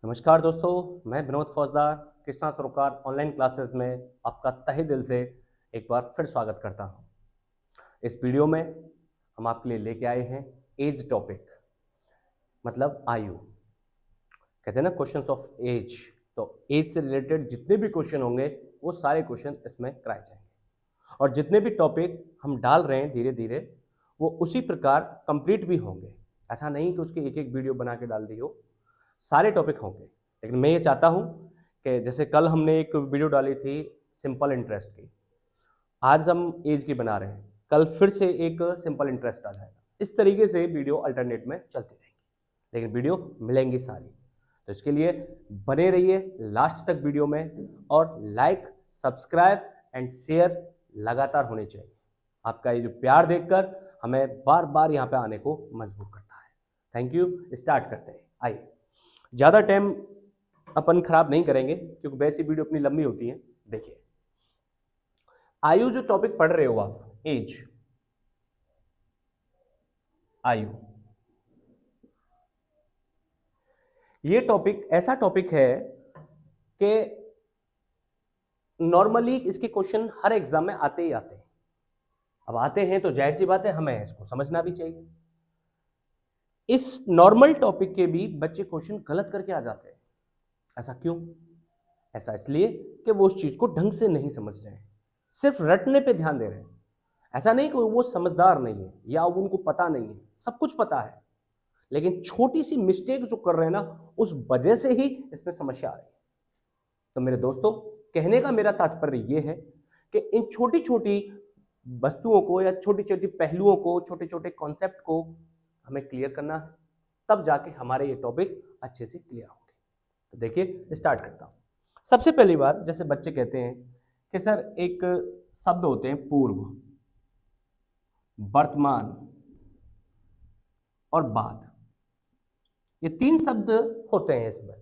नमस्कार दोस्तों, मैं विनोद फौजदार कृष्णा सरोकार ऑनलाइन क्लासेस में आपका तहे दिल से एक बार फिर स्वागत करता हूं। इस वीडियो में हम आपके लिए लेके आए हैं एज टॉपिक, मतलब आयु। कहते हैं ना क्वेश्चंस ऑफ एज, तो एज से रिलेटेड जितने भी क्वेश्चन होंगे वो सारे क्वेश्चन इसमें कराए जाएंगे। और जितने भी टॉपिक हम डाल रहे हैं धीरे धीरे वो उसी प्रकार कंप्लीट भी होंगे। ऐसा नहीं कि उसकी एक एक वीडियो बना के डाल दी हो, सारे टॉपिक होंगे। लेकिन मैं ये चाहता हूँ कि जैसे कल हमने एक वीडियो डाली थी सिंपल इंटरेस्ट की, आज हम एज की बना रहे हैं, कल फिर से एक सिंपल इंटरेस्ट आ जाएगा। इस तरीके से वीडियो अल्टरनेट में चलती रहेगी, लेकिन वीडियो मिलेंगी सारी। तो इसके लिए बने रहिए लास्ट तक वीडियो में, और लाइक, सब्सक्राइब एंड शेयर लगातार होने चाहिए। आपका ये जो प्यार देखकर हमें बार बार यहाँ पे आने को मजबूर करता है। Thank you. स्टार्ट करते हैं। आइए, ज़्यादा टाइम अपन खराब नहीं करेंगे क्योंकि वैसी वीडियो अपनी लंबी होती है। देखिए, आयु जो टॉपिक पढ़ रहे हो आप, एज, आयु, ये टॉपिक ऐसा टॉपिक है कि नॉर्मली इसके क्वेश्चन हर एग्जाम में आते ही आते हैं। अब आते हैं तो जाहिर सी बात है हमें इसको समझना भी चाहिए। इस नॉर्मल टॉपिक के भी बच्चे क्वेश्चन गलत करके आ जाते हैं। ऐसा क्यों? ऐसा इसलिए कि वो उस चीज को ढंग से नहीं समझ रहे हैं, सिर्फ रटने पे ध्यान दे रहे हैं। ऐसा नहीं कि वो समझदार नहीं है या उनको पता नहीं है, सब कुछ पता है, लेकिन छोटी सी मिस्टेक जो कर रहे हैं ना, उस वजह से ही इसमें समस्या आ रही है। तो मेरे दोस्तों, कहने का मेरा तात्पर्य यह है कि इन छोटी छोटी वस्तुओं को या छोटी छोटी पहलुओं को, छोटे छोटे कॉन्सेप्ट को हमें क्लियर करना है, तब जाके हमारे ये टॉपिक अच्छे से क्लियर होंगे। तो देखिए, स्टार्ट करता हूं। सबसे पहली बात, जैसे बच्चे कहते हैं कि सर एक शब्द होते हैं पूर्व, वर्तमान और बाद, ये तीन शब्द होते हैं इसमें।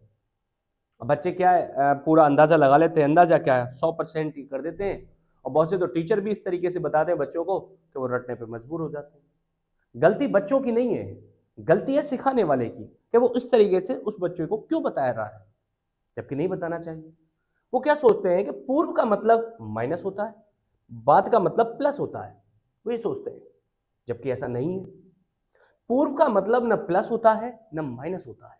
अब बच्चे क्या है, पूरा अंदाजा लगा लेते हैं। अंदाजा क्या है, 100% ही कर देते हैं। और बहुत से तो टीचर भी इस तरीके से बताते हैं बच्चों को कि वो रटने पे मजबूर हो जाते हैं। गलती बच्चों की नहीं है, गलती है सिखाने वाले की कि वो इस तरीके से उस बच्चे को क्यों बता रहा है, जबकि नहीं बताना चाहिए। वो क्या सोचते हैं कि पूर्व का मतलब माइनस होता है, बाद का मतलब प्लस होता है, वो ये सोचते हैं, जबकि ऐसा नहीं है। पूर्व का मतलब न प्लस होता है न माइनस होता है,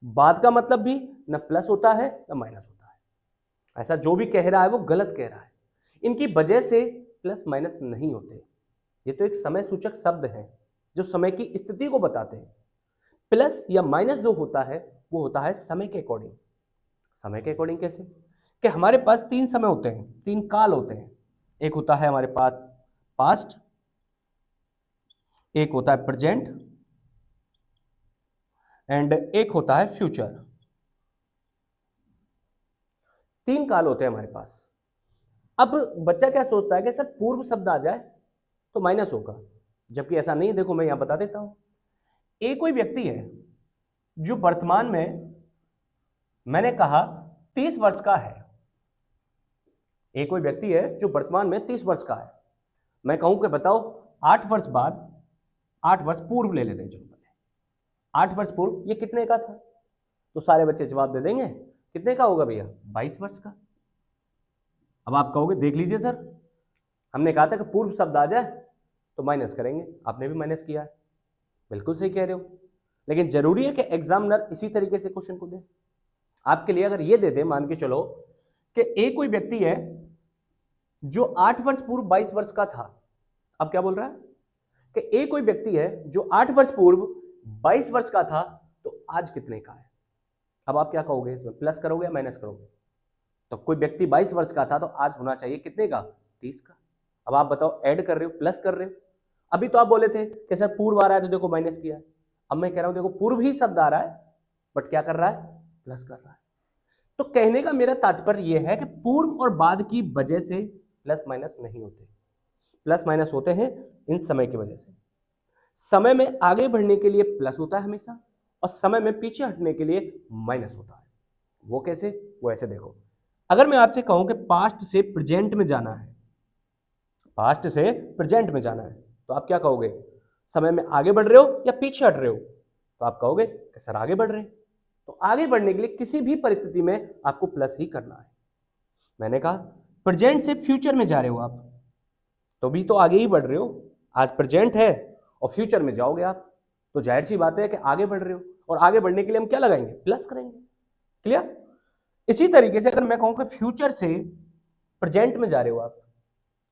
बाद का मतलब भी न प्लस होता है न माइनस होता है। ऐसा जो भी कह रहा है वो गलत कह रहा है। इनकी वजह से प्लस माइनस नहीं होते। ये तो एक समय सूचक शब्द है जो समय की स्थिति को बताते हैं। प्लस या माइनस जो होता है वो होता है समय के अकॉर्डिंग। समय के अकॉर्डिंग कैसे? कि हमारे पास तीन समय होते हैं, तीन काल होते हैं। एक होता है हमारे पास पास्ट, एक होता है प्रेजेंट एंड एक होता है फ्यूचर। तीन काल होते हैं हमारे पास। अब बच्चा क्या सोचता है कि सर पूर्व शब्द आ जाए तो माइनस होगा, जबकि ऐसा नहीं है। देखो, मैं यहां बता देता हूं। एक कोई व्यक्ति है जो वर्तमान में, मैंने कहा, 30 वर्ष का है। एक कोई व्यक्ति है जो वर्तमान में 30 वर्ष का है। मैं कहूं कि बताओ 8 वर्ष बाद, 8 वर्ष पूर्व ले लेते हैं, चलो 8 वर्ष पूर्व ये कितने का था? तो सारे बच्चे जवाब दे देंगे कितने का होगा भैया, 22 वर्ष का। अब आप कहोगे देख लीजिए सर, हमने कहा था कि पूर्व शब्द आ जाए तो माइनस करेंगे, आपने भी माइनस किया है। बिल्कुल सही कह रहे हो, लेकिन जरूरी है कि एग्जामिनर इसी तरीके से क्वेश्चन को दे। आपके लिए अगर ये दे दे, मान के चलो कि एक कोई व्यक्ति है जो 8 वर्ष पूर्व 22 वर्ष का था। अब क्या बोल रहा है कि एक कोई व्यक्ति है जो 8 वर्ष पूर्व 22 वर्ष का था, तो आज कितने का है? अब आप क्या कहोगे, इसमें प्लस करोगे या माइनस करोगे? तो कोई व्यक्ति 22 वर्ष का था तो आज होना चाहिए कितने का, 30 का। अब आप बताओ, ऐड कर रहे हो प्लस कर रहे हो? अभी तो आप बोले थे कि सर पूर्व आ रहा है तो देखो माइनस किया है। अब मैं कह रहा हूं देखो पूर्व ही शब्द आ रहा है, बट क्या कर रहा है, प्लस कर रहा है। तो कहने का मेरा तात्पर्य यह है कि पूर्व और बाद की वजह से प्लस माइनस नहीं होते। प्लस माइनस होते हैं इन समय की वजह से। समय में आगे बढ़ने के लिए प्लस होता है हमेशा, और समय में पीछे हटने के लिए माइनस होता है। वो कैसे? वो ऐसे देखो, अगर मैं आपसे कहूं कि पास्ट से प्रेजेंट में जाना है, पास्ट से प्रेजेंट में जाना है, तो आप क्या कहोगे, समय में आगे बढ़ रहे हो या पीछे हट रहे हो? तो आप कहोगे कि सर आगे बढ़ रहे हैं। तो तो आगे बढ़ने के लिए किसी भी परिस्थिति में आपको प्लस ही करना है। मैंने कहा प्रेजेंट से फ्यूचर में जा रहे हो आप, तो भी तो आगे ही बढ़ रहे हो। आज प्रेजेंट है और फ्यूचर में जाओगे आप, तो जाहिर सी बात है कि आगे बढ़ रहे हो, और आगे बढ़ने के लिए हम क्या लगाएंगे? प्लस करेंगे। क्लियर? इसी तरीके से अगर मैं कहूं कि फ्यूचर से प्रेजेंट में जा रहे हो आप,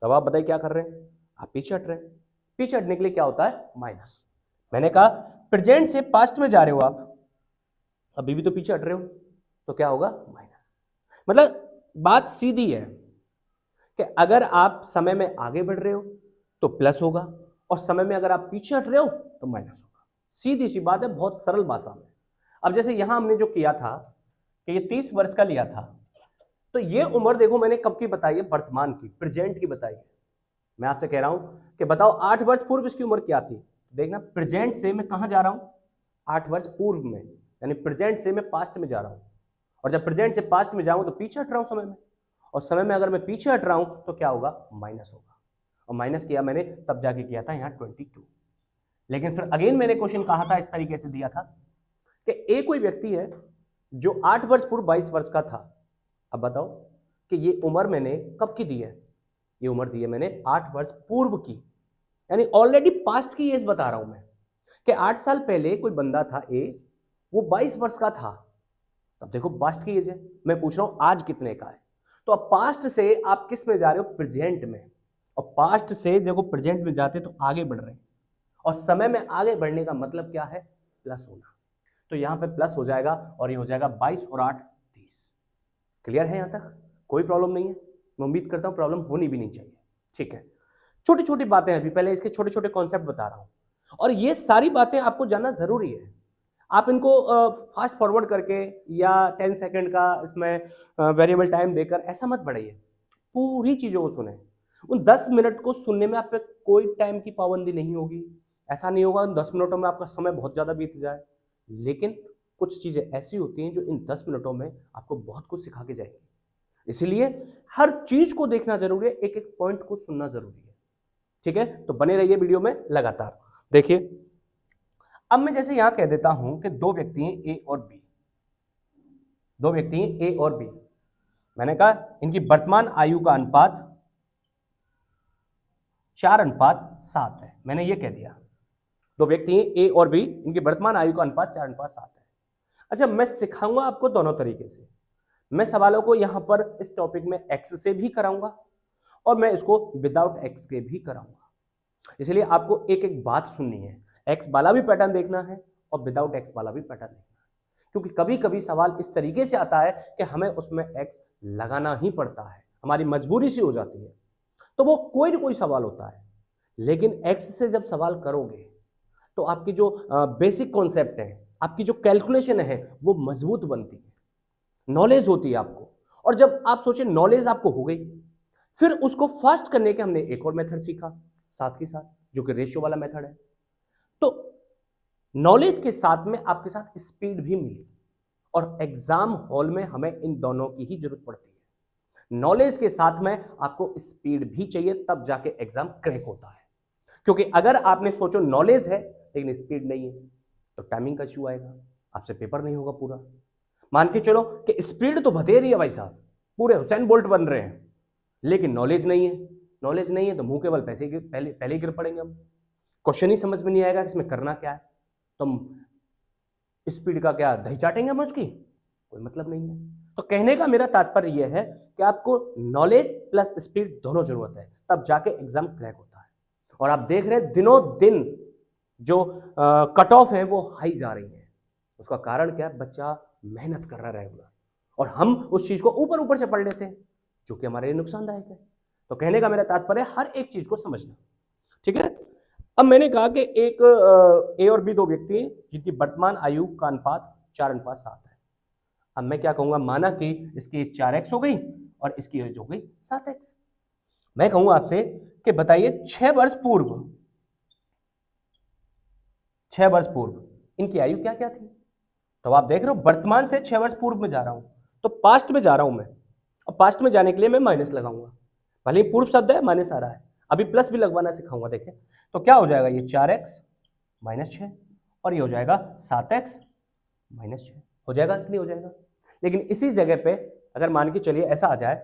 तब आप बताइए क्या कर रहे हैं? आप पीछे हट रहे हैं। पीछे हटने के लिए क्या होता है? माइनस। मैंने कहा प्रेजेंट से पास्ट में जा रहे हो आप, अभी भी तो पीछे हट रहे हो, तो क्या होगा? माइनस। मतलब बात सीधी है कि अगर आप समय में आगे बढ़ रहे हो तो प्लस होगा, और समय में अगर आप पीछे हट रहे हो तो माइनस होगा। सीधी सी बात है, बहुत सरल भाषा में। अब जैसे यहां हमने जो किया था कि ये 30 वर्ष का लिया था, तो ये उम्र देखो मैंने कब की बताई है? वर्तमान की, प्रेजेंट की बताई है। मैं आपसे कह रहा हूं कि बताओ 8 वर्ष पूर्व इसकी उम्र क्या थी? देखना प्रेजेंट से मैं कहां जा रहा हूं? 8 वर्ष पूर्व में, यानी प्रेजेंट से मैं पास्ट में जा रहा हूं, और जब प्रेजेंट से पास्ट में जाऊं तो पीछे हट रहा हूं समय में, और समय में अगर मैं पीछे हट रहा हूं तो क्या होगा? माइनस होगा। और माइनस किया मैंने तब जाके किया था यहाँ 22। लेकिन फिर अगेन मैंने क्वेश्चन कहा था, इस तरीके से दिया था कि एक कोई व्यक्ति है जो 8 वर्ष पूर्व 22 वर्ष का था। अब बताओ कि ये उम्र मैंने कब की दी है? ये उम्र दी है मैंने 8 वर्ष पूर्व की, यानी ऑलरेडी पास्ट की एज बता रहा हूं मैं कि 8 साल पहले कोई बंदा था ए, वो 22 वर्ष का था। अब देखो पास्ट की एज है, मैं पूछ रहा हूं आज कितने का है। तो अब पास्ट से आप किस में जा रहे हो? प्रेजेंट में। और पास्ट से देखो प्रेजेंट में जाते तो आगे बढ़ रहे हैं, और समय में आगे बढ़ने का मतलब क्या है? प्लस होना। तो यहां पे प्लस हो जाएगा, और ये हो जाएगा 22 और 8 30। क्लियर है? यहां तक कोई प्रॉब्लम नहीं है? मैं उम्मीद करता हूं प्रॉब्लम होनी भी नहीं चाहिए। ठीक है, छोटी छोटी बातें हैं, अभी पहले इसके छोटे छोटे कॉन्सेप्ट बता रहा हूं, और ये सारी बातें आपको जानना जरूरी है। आप इनको फास्ट फॉरवर्ड करके या 10 सेकंड का इसमें वेरिएबल टाइम देकर ऐसा मत बढ़ाइए, पूरी चीजों को सुने। उन 10 मिनट को सुनने में आप पे कोई टाइम की पाबंदी नहीं होगी। ऐसा नहीं होगा उन 10 मिनटों में आपका समय बहुत ज्यादा बीत जाए, लेकिन कुछ चीजें ऐसी होती हैं जो इन 10 मिनटों में आपको बहुत कुछ सिखा के जाएंगी। इसलिए हर चीज को देखना जरूरी है, एक एक पॉइंट को सुनना जरूरी है। ठीक है, तो बने रहिए वीडियो में लगातार। देखिए, अब मैं जैसे यहां कह देता हूं कि दो व्यक्ति हैं ए और बी, दो व्यक्ति हैं ए और बी। मैंने कहा इनकी वर्तमान आयु का अनुपात 4:7 है। मैंने ये कह दिया दो व्यक्ति हैं ए और बी, इनकी वर्तमान आयु का अनुपात 4:7 है। अच्छा, मैं सिखाऊंगा आपको दोनों तरीके से। मैं सवालों को यहां पर इस टॉपिक में एक्स से भी कराऊंगा, और मैं इसको विदाउट एक्स के भी कराऊंगा। इसलिए आपको एक एक बात सुननी है, एक्स वाला भी पैटर्न देखना है और विदाउट एक्स वाला भी पैटर्न देखना है, क्योंकि कभी कभी सवाल इस तरीके से आता है कि हमें उसमें एक्स लगाना ही पड़ता है, हमारी मजबूरी सी हो जाती है। तो वो कोई ना कोई सवाल होता है, लेकिन एक्स से जब सवाल करोगे तो आपकी जो बेसिक कॉन्सेप्ट है, आपकी जो कैलकुलेशन है, वो मजबूत बनती है, नॉलेज होती है आपको। और जब आप सोचे नॉलेज आपको हो गई, फिर उसको फास्ट करने के हमने एक और मेथड सीखा साथ के साथ, जो कि रेशियो वाला मेथड है। तो नॉलेज के साथ में आपके साथ स्पीड भी मिली, और एग्जाम हॉल में हमें इन दोनों की ही जरूरत पड़ती है। नॉलेज के साथ में आपको स्पीड भी चाहिए, तब जाके एग्जाम क्रैक होता है। क्योंकि अगर आपने सोचो नॉलेज है लेकिन स्पीड नहीं है, तो टाइमिंग का इश्यू आएगा, आपसे पेपर नहीं होगा पूरा। मान के चलो कि स्पीड तो बतेरी है भाई साहब, पूरे हुसैन बोल्ट बन रहे हैं, लेकिन नॉलेज नहीं है। नॉलेज नहीं है तो मुंह केवल पैसे पहले ही गिर पड़ेंगे हम, क्वेश्चन ही समझ में नहीं आएगा कि इसमें करना क्या है। तो हम स्पीड का क्या दही चाटेंगे हम उसकी? कोई मतलब नहीं है। तो कहने का मेरा तात्पर्य यह है कि आपको नॉलेज प्लस स्पीड दोनों जरूरत है, तब जाके एग्जाम क्रैक होता है। और आप देख रहे हैं दिनों दिन जो कट ऑफ है वो हाई जा रही है। उसका कारण क्या है? बच्चा मेहनत कर रहा है रेगुलर, और हम उस चीज को ऊपर ऊपर से पढ़ लेते हैं, जो कि हमारे लिए नुकसानदायक है। तो कहने का मेरा तात्पर्य हर एक चीज को समझना। ठीक है, अब मैंने कहा कि एक ए और बी दो व्यक्ति हैं जिनकी वर्तमान आयु का अनुपात 4:7 है। अब मैं क्या कहूंगा, माना कि इसकी 4x हो गई और इसकी एज हो गई 7x। मैं कहूंगा आपसे कि बताइए 6 वर्ष पूर्व इनकी आयु क्या क्या थी? तो आप देख रहे हो वर्तमान से 6 वर्ष पूर्व में जा रहा हूं, तो पास्ट में जा रहा हूं मैं। अब पास्ट में जाने के लिए मैं माइनस लगाऊंगा, भले ही पूर्व शब्द है माइनस आ रहा है, अभी प्लस भी लगवाना सिखाऊंगा। देखें तो क्या हो जाएगा, ये 4x - 6, और ये हो जाएगा 7x - 6, हो जाएगा कि नहीं हो जाएगा। लेकिन इसी जगह पे अगर मान के चलिए ऐसा आ जाए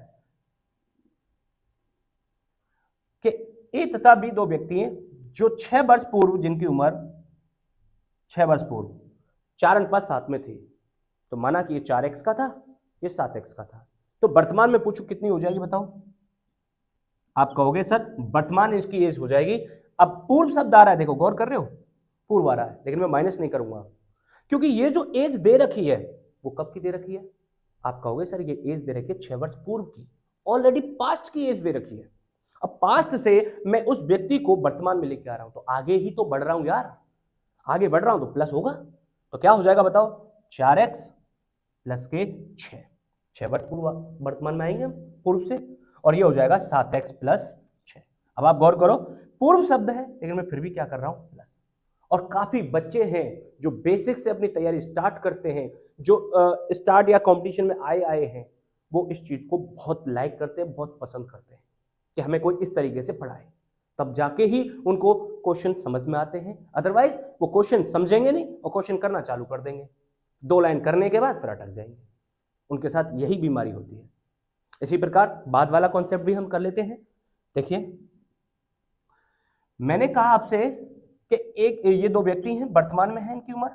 कि ए तथा बी दो व्यक्ति हैं जो 6 वर्ष पूर्व, जिनकी उम्र 6 वर्ष पूर्व 4 अनुपात 7 में थी, तो माना कि ये 4x का था, ये 7x का था, तो वर्तमान में पूछो कितनी हो जाएगी बताओ। आप कहोगे सर वर्तमान इसकी एज हो जाएगी। अब पूर्व शब्द आ रहा है, देखो गौर कर रहे हो, पूर्व आ रहा है, लेकिन मैं माइनस नहीं करूंगा क्योंकि ये जो एज दे रखी है वो कब की दे रखी है। आप कहोगे सर ये एज दे रखी है 6 वर्ष पूर्व की, ऑलरेडी पास्ट की एज दे रखी है। अब पास्ट से मैं उस व्यक्ति को वर्तमान में लेके आ रहा हूं, तो आगे ही तो बढ़ रहा हूं यार, आगे बढ़ रहा हूं तो प्लस होगा। तो क्या हो जाएगा बताओ, 4x प्लस के 6 वर्ष पूर्व वर्तमान में आएंगे हम पूर्व से, और ये हो जाएगा 7x प्लस 6। अब आप गौर करो, पूर्व शब्द है लेकिन मैं फिर भी क्या कर रहा हूं प्लस। और काफी बच्चे हैं जो बेसिक से अपनी तैयारी स्टार्ट करते हैं, जो स्टार्ट या कंपटीशन में आए हैं, वो इस चीज को बहुत लाइक करते हैं, बहुत पसंद करते हैं कि हमें कोई इस तरीके से पढ़ाए, तब जाके ही उनको क्वेश्चन समझ में आते हैं। अदरवाइज वो क्वेश्चन समझेंगे नहीं और क्वेश्चन करना चालू कर देंगे, 2 लाइन करने के बाद फिर अटक जाएंगे। उनके साथ यही बीमारी होती है। इसी प्रकार बाद वाला कॉन्सेप्ट भी हम कर लेते हैं। देखिए मैंने कहा आपसे कि एक ये दो व्यक्ति हैं, वर्तमान में है इनकी उम्र,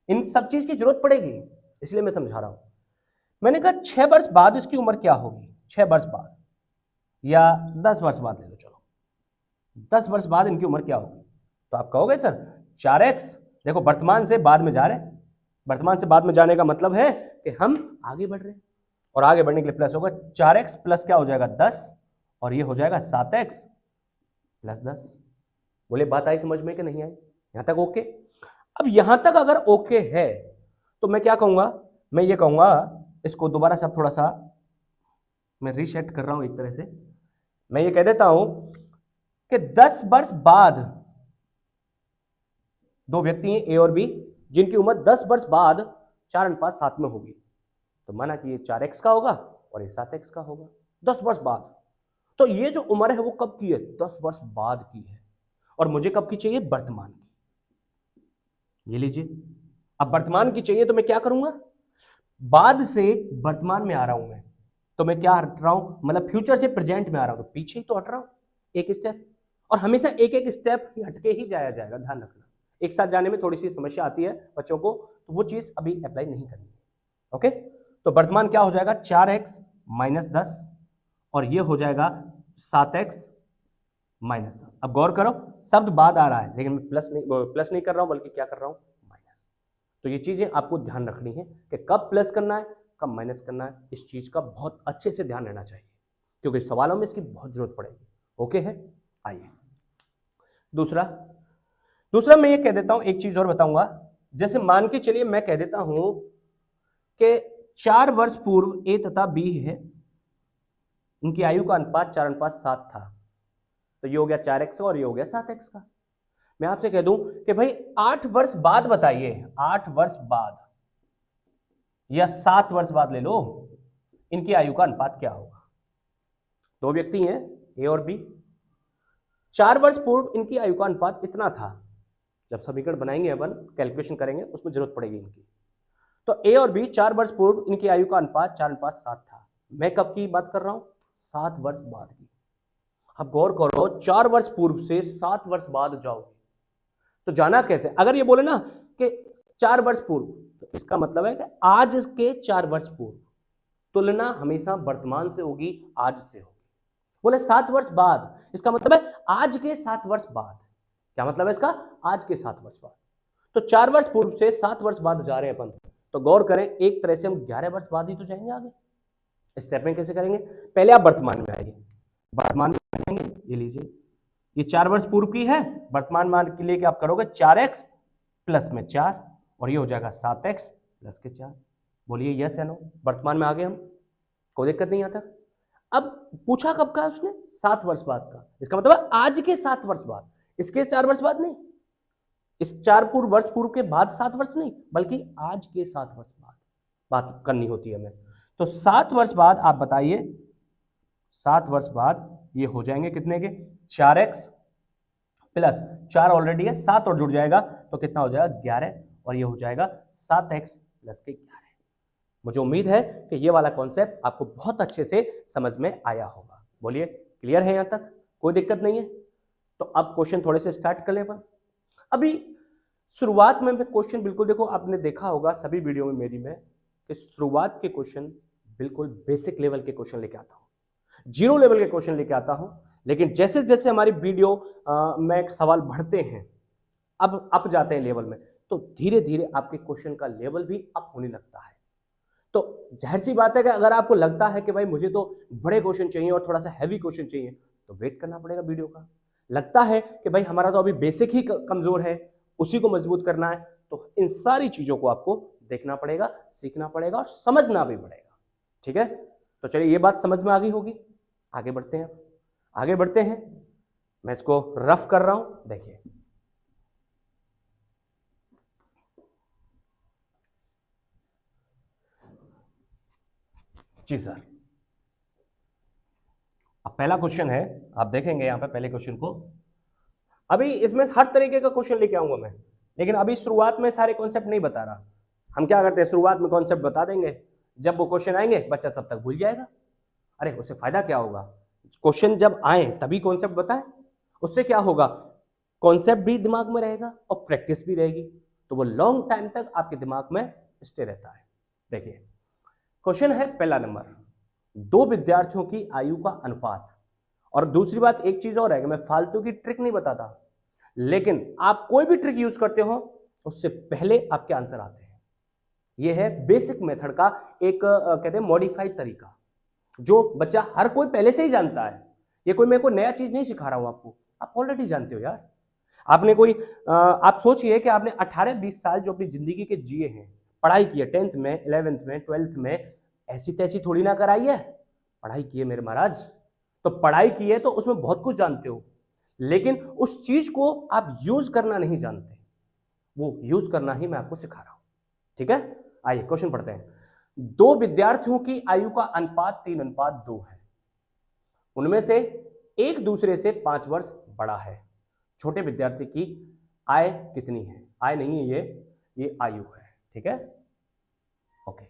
इन सब चीज की जरूरत पड़ेगी इसलिए मैं समझा रहा हूं। मैंने कहा 6 वर्ष बाद इसकी उम्र क्या होगी, 6 वर्ष बाद या 10 वर्ष बाद ले लो, चलो 10 वर्ष बाद इनकी उम्र क्या होगी। तो आप कहोगे सर 4x, देखो वर्तमान से बाद में जा रहे हैं, वर्तमान से बाद में जाने का मतलब है कि हम आगे बढ़ रहे हैं, और आगे बढ़ने के लिए प्लस होगा 4x प्लस क्या हो जाएगा 10, और ये हो जाएगा 7x प्लस 10। बोले बात आई समझ में कि नहीं आई, यहां तक ओके। अब यहां तक अगर ओके है तो मैं क्या कहूंगा, मैं ये कहूंगा, इसको दोबारा सब थोड़ा सा मैं रीसेट कर रहा हूं एक तरह से, मैं ये कह देता हूं कि 10 वर्ष बाद दो व्यक्ति हैं ए और बी, जिनकी उम्र 10 वर्ष बाद 4 अनुपात 7 में होगी, तो माना कि ये 4x का होगा और ये 7x का होगा 10 वर्ष बाद। तो ये जो उम्र है वो कब की है, 10 वर्ष बाद की है, और मुझे कब की चाहिए, वर्तमान की। ये लीजिए, अब वर्तमान की चाहिए तो मैं क्या करूंगा, बाद से वर्तमान में आ रहा हूं मैं, तो मैं क्या हट रहा हूं, मतलब फ्यूचर से प्रेजेंट में आ रहा हूं, तो पीछे ही तो हट रहा हूं एक स्टेप, और हमेशा एक एक स्टेप हटके ही जाया जाएगा, ध्यान रखना। एक साथ जाने में थोड़ी सी समस्या आती है बच्चों को, तो वो चीज अभी अप्लाई नहीं करनी है। ओके, तो वर्तमान क्या हो जाएगा, 4x माइनस 10, और ये हो जाएगा 7x माइनस 10। अब गौर करो, शब्द बाद आ रहा है लेकिन मैं प्लस नहीं कर रहा हूं, बल्कि क्या कर रहा हूं, माइनस। तो ये चीजें आपको ध्यान रखनी है कि कब प्लस करना है कब माइनस करना है, इस चीज का बहुत अच्छे से ध्यान रहना चाहिए क्योंकि सवालों में इसकी बहुत जरूरत पड़ेगी। ओके है, आइए दूसरा मैं ये कह देता हूं, एक चीज और बताऊंगा। जैसे मान के चलिए मैं कह देता हूं कि 4 वर्ष पूर्व ए तथा बी है, इनकी आयु का अनुपात 4 अनुपात 7 था, तो ये हो गया 4x और ये हो गया 7x का। मैं आपसे कह दूं कि भाई 8 वर्ष बाद बताइए, 8 वर्ष बाद या 7 वर्ष बाद ले लो, इनकी आयु का अनुपात क्या होगा। दो व्यक्ति हैं ए और बी, 4 वर्ष पूर्व इनकी आयु का अनुपात इतना था, जब समीकरण बनाएंगे अपन कैलकुलेशन करेंगे उसमें जरूरत पड़ेगी इनकी। तो ए और बी 4 वर्ष पूर्व इनकी आयु का अनुपात 4 अनुपात 7 था। मैं कब की बात कर रहा हूं, 7 वर्ष बाद की। अब गौर करो, 4 वर्ष पूर्व से 7 वर्ष बाद जाओगे तो जाना कैसे। अगर ये बोले ना कि 4 वर्ष पूर्व, तो इसका मतलब है कि आज के 4 वर्ष पूर्व, तुलना हमेशा वर्तमान से होगी, आज से होगी। बोले 7 वर्ष बाद, इसका मतलब है आज के 7 वर्ष बाद। क्या मतलब है इसका, आज के 7 वर्ष बाद। तो 4 वर्ष पूर्व से 7 वर्ष बाद जा रहे हैं अपन, तो गौर करें एक तरह से हम 11 वर्ष बाद ही तो जाएंगे आगे। स्टेपिंग कैसे करेंगे, पहले आप वर्तमान में आइए, वर्तमान में आएंगे, ये लीजिए, ये 4 वर्ष पूर्व की है, वर्तमान मान के लिए क्या आप करोगे, 4x प्लस में 4, और ये हो जाएगा 7x प्लस के 4। बोलिए यस या नो, वर्तमान में आ गए हम, कोई दिक्कत नहीं आता। अब पूछा कब का उसने, 7 वर्ष बाद का, इसका मतलब आज के 7 वर्ष बाद, इसके 4 वर्ष बाद नहीं, इस 4 वर्ष पूर्व के बाद 7 वर्ष नहीं, बल्कि आज के 7 वर्ष बाद बात करनी होती है हमें। तो 7 वर्ष बाद आप बताइए, 7 वर्ष बाद ये हो जाएंगे कितने के, 4x प्लस 4 ऑलरेडी है, 7 और जुड़ जाएगा तो कितना हो जाएगा 11, और ये हो जाएगा 7x प्लस के 11। मुझे उम्मीद है कि ये वाला कॉन्सेप्ट आपको बहुत अच्छे से समझ में आया होगा। बोलिए, क्लियर है यहाँ तक? कोई दिक्कत नहीं है? तो अब क्वेश्चन थोड़े से स्टार्ट कर ले अपन। अभी शुरुआत में क्वेश्चन बिल्कुल, देखो आपने देखा होगा सभी वीडियो में मेरी में कि शुरुआत के क्वेश्चन बिल्कुल बेसिक लेवल के क्वेश्चन लेके आता हूँ, जीरो लेवल के क्वेश्चन लेके आता हूँ। लेकिन जैसे जैसे हमारी वीडियो में सवाल बढ़ते हैं, अब अप जाते हैं लेवल में, तो धीरे धीरे आपके क्वेश्चन का लेवल भी अप होने लगता है। तो जाहिर सी बात है कि अगर आपको लगता है कि भाई मुझे तो बड़े क्वेश्चन चाहिए और थोड़ा सा हैवी क्वेश्चन चाहिए, तो वेट करना पड़ेगा वीडियो का। लगता है कि भाई हमारा तो अभी बेसिक ही कमजोर है, उसी को मजबूत करना है, तो इन सारी चीजों को आपको देखना पड़ेगा, सीखना पड़ेगा और समझना भी पड़ेगा। ठीक है, तो चलिए ये बात समझ में आ गई होगी। आगे बढ़ते हैं, आगे बढ़ते हैं। मैं इसको रफ कर रहा हूं, देखिए। जी सर, अब पहला क्वेश्चन है, आप देखेंगे यहां पे पहले क्वेश्चन को। अभी इसमें हर तरीके का क्वेश्चन लेके आऊंगा मैं, लेकिन अभी शुरुआत में सारे कॉन्सेप्ट नहीं बता रहा। हम क्या करते हैं, शुरुआत में कॉन्सेप्ट बता देंगे, जब वो क्वेश्चन आएंगे बच्चा तब तक भूल जाएगा। अरे उससे फायदा क्या होगा, क्वेश्चन जब आए तभी कॉन्सेप्ट बताएं। उससे क्या होगा, कॉन्सेप्ट भी दिमाग में रहेगा और प्रैक्टिस भी रहेगी, तो वो लॉन्ग टाइम तक आपके दिमाग में स्टे रहता है। देखिए क्वेश्चन है पहला नंबर, दो विद्यार्थियों की आयु का अनुपात। और दूसरी बात एक चीज और है कि मैं फालतू की ट्रिक नहीं बताता, लेकिन आप कोई भी ट्रिक यूज करते हो उससे पहले आपके आंसर आते हैं। यह है बेसिक मेथड का एक कहते हैं मॉडिफाइड तरीका, जो बच्चा हर कोई पहले से ही जानता है। ये कोई मेरे को नया चीज नहीं सिखा रहा हूं आपको, आप ऑलरेडी जानते हो यार। आपने कोई आप सोचिए कि आपने 18-20 साल जो अपनी जिंदगी के जिए हैं, पढ़ाई की है, 10th में, 11th में, 12th में, ऐसी तैसी थोड़ी ना कराई है, पढ़ाई की है मेरे महाराज। तो पढ़ाई की है तो उसमें बहुत कुछ जानते हो, लेकिन उस चीज को आप यूज करना नहीं जानते, वो यूज करना ही मैं आपको सिखा रहा हूं। ठीक है, आइए क्वेश्चन पढ़ते हैं। दो विद्यार्थियों की आयु का अनुपात 3:2 है। उनमें से एक दूसरे से 5 वर्ष बड़ा है। छोटे विद्यार्थी की आय कितनी है? आय नहीं है ये आयु है। ठीक है, ओके।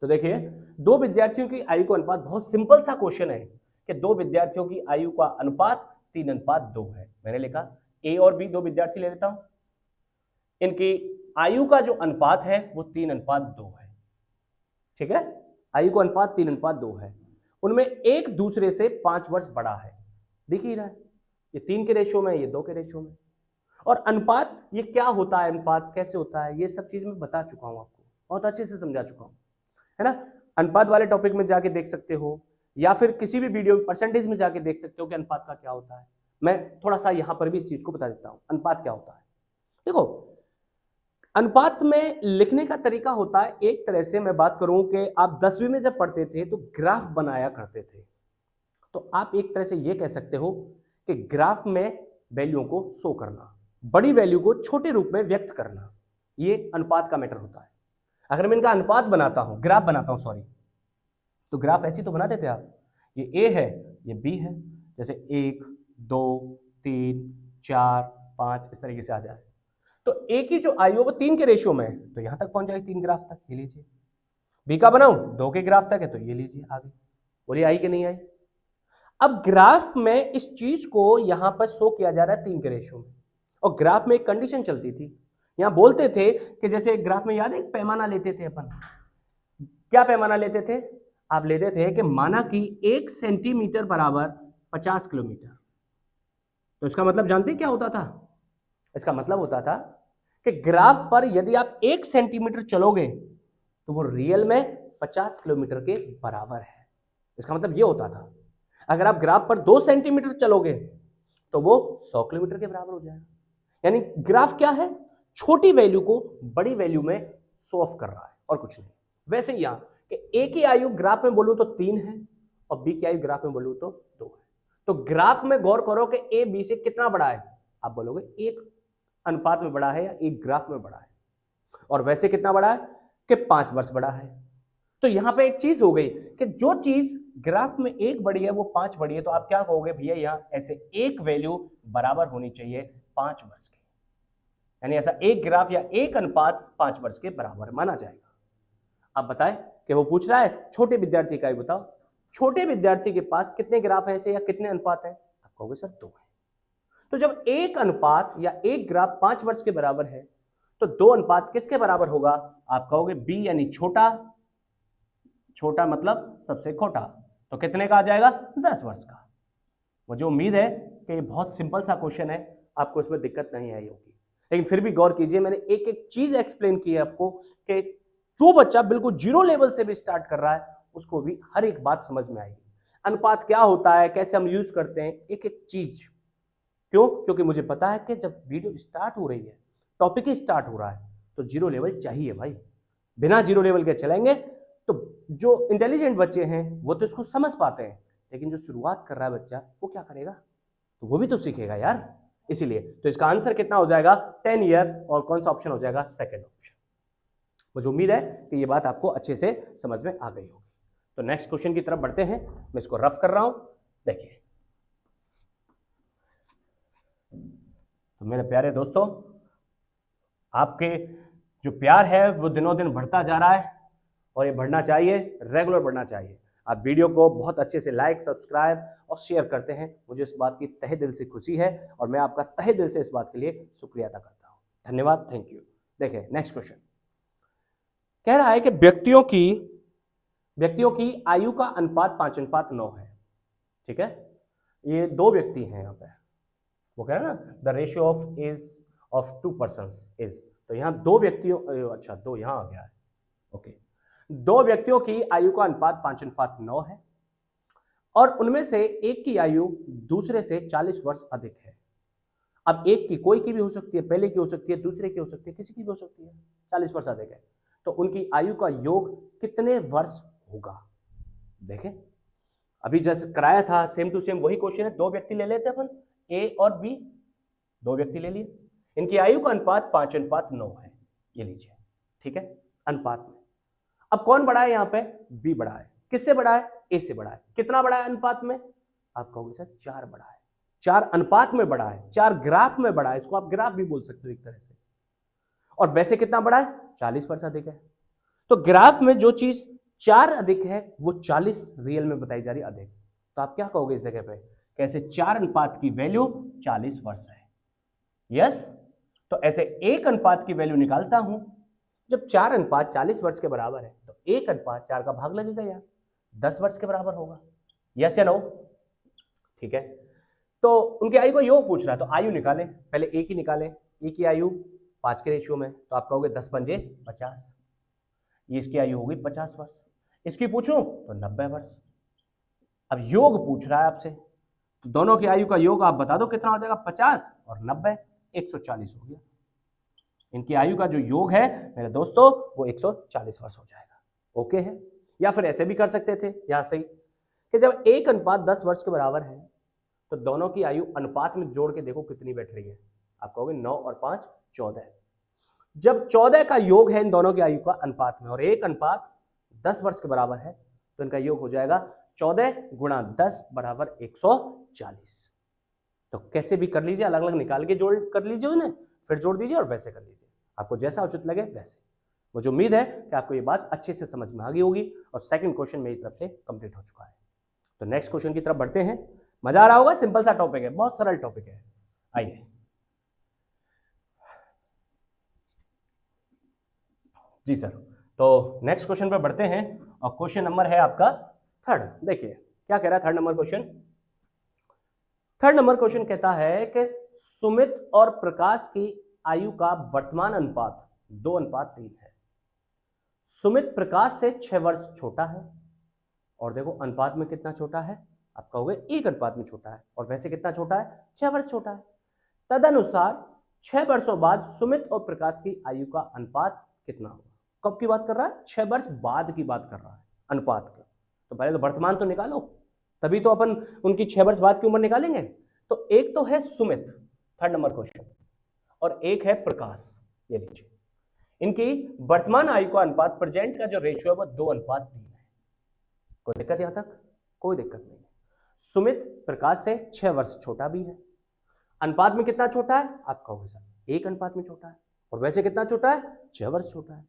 तो देखिए दो विद्यार्थियों की आयु का अनुपात, बहुत सिंपल सा क्वेश्चन है कि दो विद्यार्थियों की आयु का अनुपात 3:2 है। मैंने लिखा ए और बी, दो विद्यार्थी ले लेता हूं, इनकी आयु का जो अनुपात है वो 3:2 है। ठीक है, आयु का अनुपात 3:2 है। उनमें एक दूसरे से 5 वर्ष बड़ा है, दिख ही रहा है, ये 3 के रेशियो में, ये 2 के रेशियो में। और अनुपात ये क्या होता है, अनुपात कैसे होता है, ये सब चीज मैं बता चुका हूं आपको, बहुत अच्छे से समझा चुका हूं, है ना। अनुपात वाले टॉपिक में जाके देख सकते हो, या फिर किसी भी वीडियो परसेंटेज में जाके देख सकते हो कि अनुपात का क्या होता है। मैं थोड़ा सा यहां पर भी इस चीज को बता देता हूं, अनुपात क्या होता है। देखो अनुपात में लिखने का तरीका होता है, एक तरह से मैं बात करूं कि आप 10वीं में जब पढ़ते थे तो ग्राफ बनाया करते थे, तो आप एक तरह से यह कह सकते हो कि ग्राफ में वैल्यू को शो करना, बड़ी वैल्यू को छोटे रूप में व्यक्त करना, ये अनुपात का मैटर होता है। अगर मैं इनका अनुपात बनाता हूं, ग्राफ बनाता हूं सॉरी, तो ग्राफ ऐसी तो बनाते थे आप, ये ए है, ये बी है, जैसे 1 2 3 4 5 इस तरीके से आ जाए। तो ए की जो आयु है वो 3 के रेशियो में है, तो यहां तक पहुंच जाएगी 3 ग्राफ तक, ये लीजिए। बी का बनाऊं 2 के ग्राफ तक है, तो ये लीजिए आगे। बोलिए आई कि नहीं आई? अब ग्राफ में इस चीज को यहां पर शो किया जा रहा है 3 के रेशियो में, और ग्राफ में एक कंडीशन चलती थी, यहां बोलते थे कि जैसे ग्राफ में याद है एक पैमाना लेते थे अपन, क्या पैमाना लेते थे? आप लेते थे कि माना कि 1 सेंटीमीटर बराबर 50 किलोमीटर। तो इसका मतलब जानते क्या होता था? इसका मतलब होता था कि ग्राफ पर यदि आप 1 सेंटीमीटर चलोगे तो वो रियल में 50 किलोमीटर के बराबर है। इसका मतलब ये होता था, अगर आप ग्राफ पर 2 सेंटीमीटर चलोगे तो वो 100 किलोमीटर के बराबर हो जाएगा। यानी ग्राफ क्या है, छोटी वैल्यू को बड़ी वैल्यू में शो ऑफ कर रहा है और कुछ नहीं। वैसे ही यहां कि ए की आयु ग्राफ में बोलूं तो 3 है और बी की आयु ग्राफ में बोलूं तो 2 है। तो ग्राफ में गौर करो कि ए बी से कितना बड़ा है, आप बोलोगे एक अनुपात में बड़ा है या एक ग्राफ में बड़ा है, और वैसे कितना बड़ा है कि 5 वर्ष बड़ा है। तो यहां पे एक चीज हो गई कि जो चीज ग्राफ में 1 बड़ी है वो 5 बड़ी है, तो आप क्या कहोगे भैया यहां ऐसे एक वैल्यू बराबर होनी चाहिए 5 वर्ष की, यानी ऐसा एक ग्राफ या एक अनुपात 5 वर्ष के बराबर माना जाएगा। आप बताएं कि वो पूछ रहा है छोटे विद्यार्थी का ही बताओ, छोटे विद्यार्थी के पास कितने ग्राफ है ऐसे या कितने अनुपात है? आप कहोगे सर 2 है। तो जब एक अनुपात या एक ग्राफ 5 वर्ष के बराबर है तो 2 अनुपात किसके बराबर होगा? आप कहोगे बी यानी छोटा, छोटा मतलब सबसे छोटा, तो कितने का आ जाएगा? 10 वर्ष का। मुझे उम्मीद है कि ये बहुत सिंपल सा क्वेश्चन है, आपको इसमें दिक्कत नहीं आई होगी, लेकिन फिर भी गौर कीजिए, मैंने एक एक चीज एक्सप्लेन की है आपको कि जो बच्चा बिल्कुल जीरो लेवल से भी स्टार्ट कर रहा है उसको भी हर एक बात समझ में आएगी। अनुपात क्या होता है, कैसे हम यूज करते हैं, एक एक चीज। क्यों? क्योंकि मुझे पता है कि जब वीडियो स्टार्ट हो रही है, टॉपिक ही स्टार्ट हो रहा है, तो जीरो लेवल चाहिए भाई। बिना जीरो लेवल के चलेंगे तो जो इंटेलिजेंट बच्चे हैं वो तो इसको समझ पाते हैं, लेकिन जो शुरुआत कर रहा है बच्चा वो क्या करेगा? तो वो भी तो सीखेगा यार। इसीलिए तो इसका आंसर कितना हो जाएगा? 10 ईयर। और कौन सा ऑप्शन हो जाएगा? Second option. मुझे उम्मीद है कि ये बात आपको अच्छे से समझ में आ गई होगी। तो नेक्स्ट क्वेश्चन की तरफ बढ़ते हैं, मैं इसको रफ कर रहा हूं, देखिए। तो मेरे प्यारे दोस्तों, आपके जो प्यार है वो दिनों दिन बढ़ता जा रहा है और ये बढ़ना चाहिए, रेगुलर बढ़ना चाहिए। आप वीडियो को बहुत अच्छे से लाइक, सब्सक्राइब और शेयर करते हैं, मुझे इस बात की तहे दिल से खुशी है और मैं आपका तहे दिल से इस बात के लिए शुक्रिया अदा करता हूं। धन्यवाद, थैंक यू। देखिए नेक्स्ट क्वेश्चन कह रहा है कि व्यक्तियों की आयु का अनुपात 5:9 है। ठीक है, ये 2 व्यक्ति हैं यहाँ पे, वो कह रहा है ना the ratio of age of 2 persons is, तो यहाँ 2 व्यक्तियों, अच्छा 2 यहाँ आ गया है, ओके। 2 व्यक्तियों की आयु का अनुपात 5:9 है और उनमें से एक की आयु दूसरे से 40 वर्ष अधिक है। अब एक की कोई की भी हो सकती है, पहले की हो सकती है, दूसरे की हो सकती है, किसी की भी हो सकती है, 40 वर्ष अधिक है, तो उनकी आयु का योग कितने वर्ष होगा? देखें, अभी जैसे कराया था सेम टू सेम वही क्वेश्चन है, 2 व्यक्ति ले लेते अपन, ए और बी, 2 व्यक्ति ले लिए, इनकी आयु का अनुपात 5:9 है, ये लीजिए। ठीक है, अनुपात में अब कौन बड़ा है? यहाँ पे बी बड़ा है। किससे बड़ा है? ए से बड़ा है। कितना बड़ा है अनुपात में? आप कहोगे सर 4 बड़ा है। 4 अनुपात में बड़ा है, 4 ग्राफ में बड़ा है, इसको आप ग्राफ भी बोल सकते हो एक तरह से। और वैसे कितना बड़ा है? 40 वर्ष अधिक है। तो ग्राफ में जो चीज 4 अधिक है वो 40 रियल में बताई जा रही है अधिक, तो आप क्या कहोगे इस जगह पे? कैसे 4 अनुपात की वैल्यू 40 वर्ष है। यस, तो ऐसे 1 अनुपात की वैल्यू निकालता हूं, जब 4 अनुपात 40 वर्ष के बराबर है तो 1 अनुपात 4 का भाग लगेगा यार, 10 वर्ष के बराबर होगा। यस या नो? ठीक है, तो उनकी आयु को योग पूछ रहा है, तो आयु निकालें, पहले ए की निकालें। ए की आयु 5 के रेशियो में, तो आप कहोगे 10 पंजे 50, ये इसकी आयु होगी 50 वर्ष। इसकी पूछूं तो 90 वर्ष। अब योग पूछ रहा है आपसे, तो दोनों की आयु का योग आप बता दो कितना हो जाएगा? 50 और 90, 140 हो गया। इनकी आयु का जो योग है मेरे दोस्तों वो 140 वर्ष हो जाएगा। ओके है? या फिर ऐसे भी कर सकते थे यहां से कि जब 1 अनुपात 10 वर्ष के बराबर है तो दोनों की आयु अनुपात में जोड़ के देखो कितनी बैठ रही है। आप कहोगे 9 और 5 14। जब 14 का योग है इन दोनों की आयु का अनुपात में और 1 अनुपात 10 वर्ष के बराबर है तो इनका योग हो जाएगा 14 गुणा 10 बराबर 140। तो कैसे भी कर लीजिए, अलग अलग निकाल के जोड़ कर लीजिए उन्हें, फिर जोड़ दीजिए और वैसे कर लीजिए, आपको जैसा उचित लगे वैसे। मुझे उम्मीद है कि आपको ये बात अच्छे से समझ में आ गई होगी और सेकंड क्वेश्चन मेरी तरफ से कंप्लीट हो चुका है। तो नेक्स्ट क्वेश्चन की तरफ बढ़ते हैं। मजा आ रहा होगा, सिंपल सा टॉपिक है, बहुत सरल टॉपिक है। आइए जी सर, तो नेक्स्ट क्वेश्चन पर बढ़ते हैं और क्वेश्चन नंबर है आपका 3rd। देखिए क्या कह रहा है 3rd number question. 3rd number question कहता है कि सुमित और प्रकाश की आयु का वर्तमान अनुपात 2:3 है। सुमित प्रकाश से 6 वर्ष छोटा है और देखो अनुपात में कितना छोटा है? आप कहोगे 1 अनुपात में छोटा है, और वैसे कितना छोटा है? 6 वर्ष छोटा है। तदनुसार 6 वर्षों बाद सुमित और प्रकाश की आयु का अनुपात कितना होगा? कब की बात कर रहा है? 6 वर्ष बाद की बात कर रहा है अनुपात का। तो पहले तो वर्तमान तो निकालो, तभी तो अपन उनकी 6 वर्ष बाद की उम्र निकालेंगे। तो एक तो है सुमित 3rd नंबर क्वेश्चन और एक है प्रकाश। ये लीजिए, इनकी वर्तमान आयु का अनुपात प्रेजेंट का जो रेशियो है वो 2:3 है। कोई दिक्कत यहां तक? कोई दिक्कत नहीं है। सुमित प्रकाश से 6 वर्ष छोटा भी है। अनुपात में कितना छोटा है? आप कहोगे सर 1 अनुपात में छोटा है, और वैसे कितना छोटा है? 6 वर्ष छोटा है।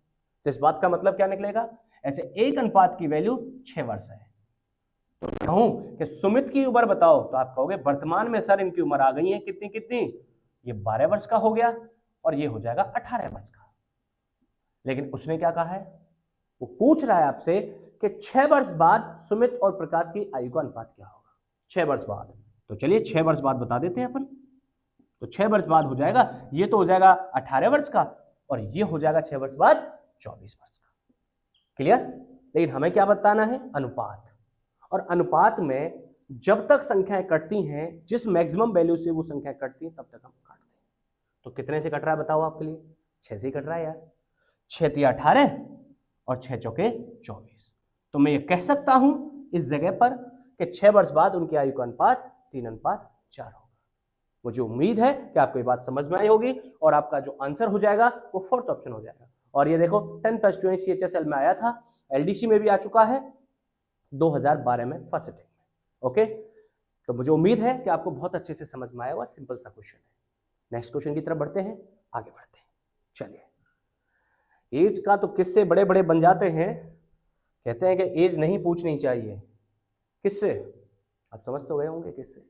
तो इस बात का मतलब क्या निकलेगा? ऐसे 1 अनुपात की वैल्यू 6 वर्ष है। तो कहूं कि सुमित की उम्र बताओ, तो आप कहोगे वर्तमान में सर इनकी उम्र आ गई है कितनी कितनी, ये 12 वर्ष का हो गया और ये हो जाएगा 18 वर्ष का। लेकिन उसने क्या कहा है, वो पूछ रहा है आपसे कि 6 वर्ष बाद सुमित और प्रकाश की आयु का अनुपात क्या होगा, 6 वर्ष बाद। तो चलिए 6 वर्ष बाद बता देते हैं अपन। तो 6 वर्ष बाद हो जाएगा, ये तो हो जाएगा 18 वर्ष का और ये हो जाएगा 6 वर्ष बाद 24 वर्ष का। क्लियर? लेकिन हमें क्या बताना है, अनुपात। और अनुपात में जब तक संख्याएं कटती हैं, जिस मैक्सिमम वैल्यू से वो संख्या कटती है तब तक हम काटते हैं। तो कितने से कट रहा है बताओ आपके लिए, 6 से कट रहा है यार। 6 तिया 18 और 6 चौके 24। तो मैं ये कह सकता हूं इस जगह पर कि 6 वर्ष बाद उनकी आयु का अनुपात 3:4 होगा। मुझे उम्मीद है कि आपको ये बात समझ में आई होगी और आपका जो आंसर हो जाएगा वो 4th ऑप्शन हो जाएगा। और ये देखो 10+2 CHSL में आया था, LDC में भी आ चुका है 2012 में फर्स्ट सिटिंग में। ओके, तो मुझे उम्मीद है कि आपको बहुत अच्छे से समझ में आया हुआ, सिंपल सा क्वेश्चन है। नेक्स्ट क्वेश्चन की तरफ बढ़ते हैं, आगे बढ़ते हैं। चलिए, एज का तो किससे बड़े बड़े बन जाते हैं, कहते हैं कि एज नहीं पूछनी चाहिए। किससे? आप समझ तो गए होंगे किससे,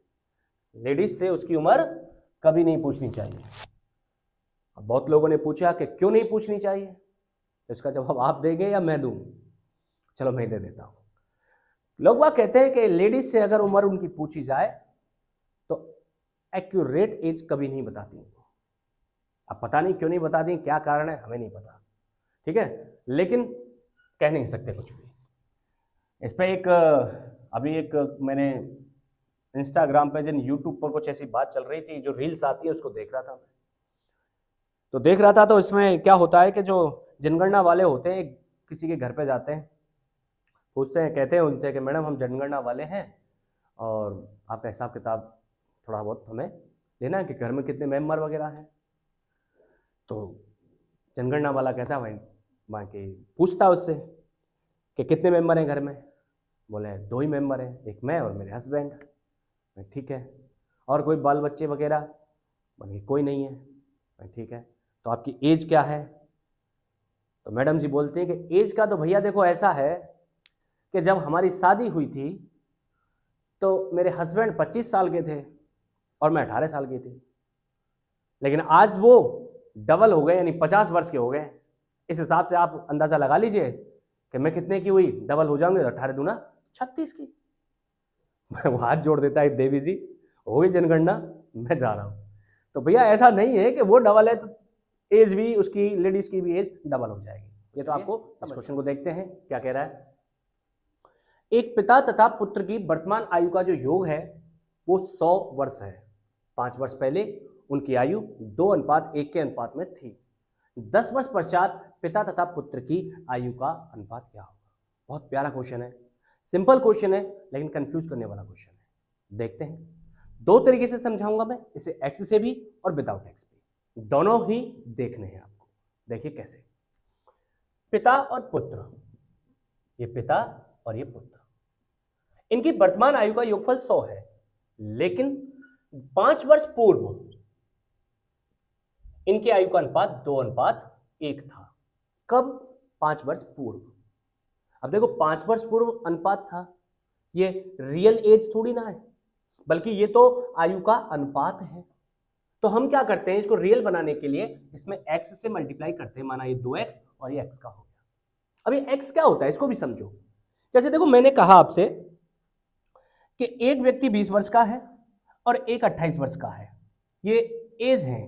लेडीज से उसकी उम्र कभी नहीं पूछनी चाहिए। अब बहुत लोगों ने पूछा कि क्यों नहीं पूछनी चाहिए, तो इसका जवाब आप देंगे या मैं दूं? चलो मैं दे देता हूं। लोग वह कहते हैं कि लेडीज से अगर उम्र उनकी पूछी जाए तो एक्यूरेट एज कभी नहीं बताती उनको। अब पता नहीं क्यों नहीं बताती, क्या कारण है हमें नहीं पता, ठीक है, लेकिन कह नहीं सकते कुछ भी। इस पर अभी एक मैंने इंस्टाग्राम पे जिन यूट्यूब पर कुछ ऐसी बात चल रही थी, जो रील्स आती है उसको देख रहा था मैं। तो देख रहा था तो इसमें क्या होता है कि जो जनगणना वाले होते हैं किसी के घर पे जाते हैं, पूछते हैं, कहते हैं उनसे कि मैडम हम जनगणना वाले हैं और आपका हिसाब किताब थोड़ा बहुत हमें लेना है कि घर में कितने मेंबर वगैरह हैं। तो जनगणना वाला कहता है भाई बाकी पूछता उससे कि कितने मेंबर हैं घर में, बोले 2 ही मेंबर हैं, एक मैं और मेरे हस्बैंड। ठीक है, और कोई बाल बच्चे वगैरह? बोले कोई नहीं है। ठीक है, तो आपकी एज क्या है? तो मैडम जी बोलते हैं कि एज का तो भैया देखो ऐसा है कि जब हमारी शादी हुई थी तो मेरे हस्बैंड 25 साल के थे और मैं 18 साल की थी, लेकिन आज वो डबल हो गए, यानी 50 वर्ष के हो गए। इस हिसाब से आप अंदाजा लगा लीजिए कि मैं कितने की हुई, डबल हो जाऊंगे तो 18 दूना 36 की। वो हाथ जोड़ देता है, देवी जी हो गई जनगणना, मैं जा रहा हूं। तो भैया ऐसा नहीं है कि वो डबल है तो एज भी उसकी, लेडीज की भी एज डबल हो जाएगी। ये तो आपको इस क्वेश्चन को देखते हैं क्या कह रहा है। एक पिता तथा पुत्र की वर्तमान आयु का जो योग है वो 100 वर्ष है। 5 वर्ष पहले उनकी आयु 2:1 के अनुपात में थी। 10 वर्ष पश्चात पिता तथा पुत्र की आयु का अनुपात क्या होगा? बहुत प्यारा क्वेश्चन है, सिंपल क्वेश्चन है लेकिन कंफ्यूज करने वाला क्वेश्चन है। देखते हैं, 2 तरीके से समझाऊंगा मैं इसे, एक्स से भी और विदाउट एक्स भी, दोनों ही देखने हैं आपको। देखिए कैसे, पिता और पुत्र, ये पिता और ये पुत्र, इनकी वर्तमान आयु का योगफल 100 है, लेकिन 5 वर्ष पूर्व इनकी आयु का अनुपात 2:1 था। कब? 5 वर्ष पूर्व। अब देखो 5 वर्ष पूर्व अनुपात था, ये रियल एज थोड़ी ना है, बल्कि ये तो आयु का अनुपात है। तो हम क्या करते हैं, इसको रियल बनाने के लिए इसमें x से मल्टीप्लाई करते हैं, माना ये 2x और ये x का हो गया। अब ये x क्या होता है इसको भी समझो। जैसे देखो मैंने कहा आपसे कि एक व्यक्ति 20 वर्ष का है और एक 28 वर्ष का है, ये एज है।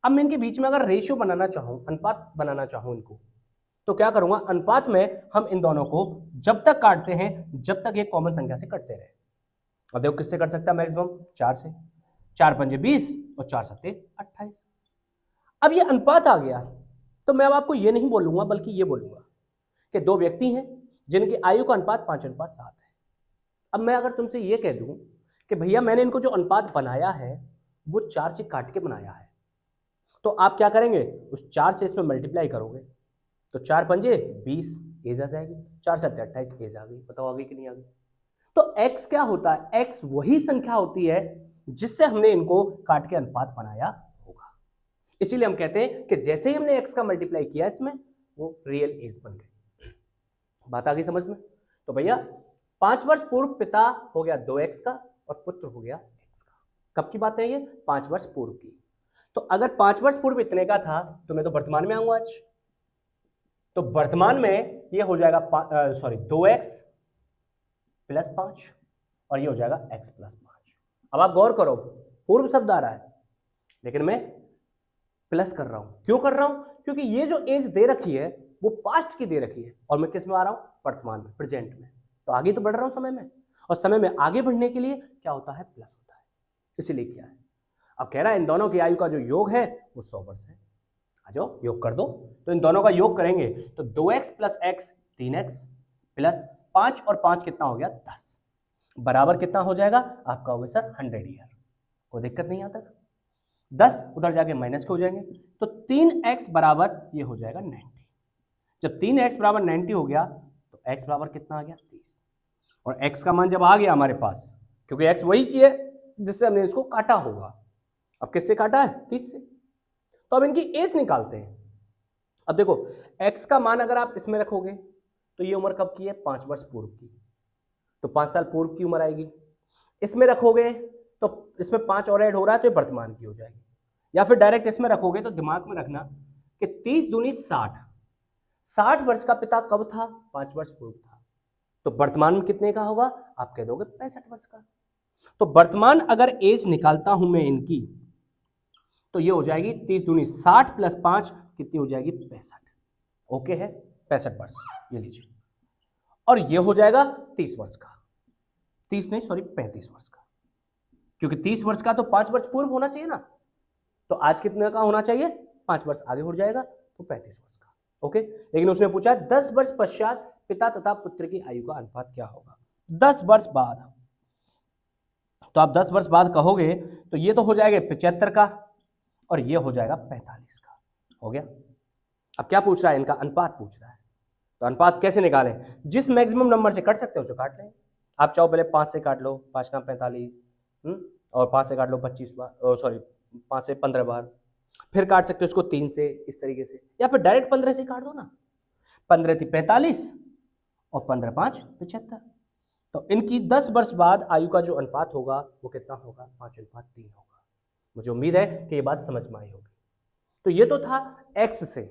अब मैं इनके बीच में अगर रेशियो बनाना चाहूं, अनुपात बनाना चाहूं इनको, तो क्या करूंगा, अनुपात में हम इन दोनों को जब तक काटते हैं जब तक ये कॉमन संख्या से कटते रहे। अब देखो किससे कट सकता है मैक्सिमम, 4 से। 4 पंजे 20 और 4 सत्ते 28। अब ये अनुपात आ गया, तो मैं अब आपको ये नहीं बोलूंगा बल्कि ये बोलूंगा कि 2 व्यक्ति हैं जिनकी आयु का अनुपात 5:7 है। अब मैं अगर तुमसे ये कह दूं कि भैया मैंने इनको जो अनुपात बनाया है वो 4 से काट के बनाया है, तो आप क्या करेंगे, उस 4 से इसमें मल्टीप्लाई करोगे, तो 4 पंजे 20 एज आ जाएगी, 4 सत्ते 28 एज आ गई। बताओ आ गई कि नहीं आ गई? तो x क्या होता है, x वही संख्या होती है जिससे हमने इनको काट के अनुपात बनाया होगा। इसीलिए हम कहते हैं कि जैसे ही हमने x का मल्टीप्लाई किया इसमें, वो रियल एज बन गई। बात आ गई समझ में? तो भैया 5 वर्ष पूर्व पिता हो गया 2x का और पुत्र हो गया x का। कब की बात है ये? 5 वर्ष पूर्व की। तो अगर 5 वर्ष पूर्व इतने का था तो मैं तो वर्तमान में आऊंगा आज। तो वर्तमान में ये हो जाएगा 2x प्लस 5 और ये हो जाएगा x प्लस 5। अब आप गौर करो, पूर्व शब्द आ रहा है लेकिन मैं प्लस कर रहा हूं। क्यों कर रहा हूं? क्योंकि ये जो एज दे रखी है वो पास्ट की दे रखी है और मैं किस में आ रहा हूं? वर्तमान में, प्रेजेंट में। तो आगे तो बढ़ रहा हूं समय में, और समय में आगे बढ़ने के लिए क्या होता है? प्लस होता है। इसीलिए क्या है, अब कह रहा है इन दोनों की आयु का जो योग है वो 100 वर्ष है। आ जाओ योग कर दो। तो इन दोनों का योग करेंगे तो 2x plus x 3x plus 5 और 5 कितना हो गया? 10 बराबर कितना हो जाएगा आपका? हो गया सर 100 ईयर। कोई दिक्कत नहीं आता? 10 उधर जाके माइनस के हो जाएंगे तो 3x बराबर ये हो जाएगा 90। जब 3x बराबर 90 हो गया तो x बराबर कितना आ गया? 30। और x का मान जब आ गया हमारे पास, क्योंकि x वही चीज है जिससे हमने इसको काटा होगा। अब किससे काटा है? 30 से। तो अब इनकी एज निकालते हैं। अब देखो x का मान अगर आप इसमें रखोगे तो ये उम्र कब की है? 5 वर्ष पूर्व की। तो 5 साल पूर्व की उम्र आएगी। इसमें रखोगे तो इसमें 5 और ऐड हो रहा है तो ये वर्तमान की हो जाएगी। या फिर डायरेक्ट इसमें रखोगे तो दिमाग में रखना कि 30 दूनी 60। 60 वर्ष का पिता कब था? 5 वर्ष पूर्व था। तो वर्तमान में कितने का होगा? आप कह दोगे 65 वर्ष का। तो वर्तमान अगर एज निकालता हूं मैं इनकी तो ये हो जाएगी 30 दूनी 60 प्लस 5 कितनी हो जाएगी? 65। ओके है, 65 वर्ष ये लीजिए। और ये हो जाएगा 30 वर्ष का, 30 नहीं सॉरी 35 वर्ष का, क्योंकि 30 वर्ष का तो 5 वर्ष पूर्व होना चाहिए ना। तो आज कितने का होना चाहिए? 5 वर्ष आगे हो जाएगा तो 35 वर्ष का। ओके, लेकिन उसने पूछा 10 वर्ष पश्चात पिता तथा पुत्र की आयु का अनुपात क्या होगा? 10 वर्ष बाद। तो आप 10 वर्ष बाद कहोगे तो ये तो हो जाएगा 75 का और ये हो जाएगा 45 का। हो गया। अब क्या पूछ रहा है? इनका अनुपात पूछ रहा है। तो अनुपात कैसे निकालें? जिस मैक्सिमम नंबर से कट सकते हो उसे काट लें। आप चाहो पहले 5 से काट लो, 5 ना 45, और 5 से काट लो 25 बार, सॉरी 5 से 15 बार। फिर काट सकते हो इसको 3 से, इस तरीके से, या फिर डायरेक्ट 15 से काट दो ना। 15 थी 45 और 15 5 75। तो इनकी 10 वर्ष बाद आयु का जो अनुपात होगा वो कितना होगा? 5:3 होगा। मुझे उम्मीद है कि ये बात समझ में आई होगी। तो ये तो था x से,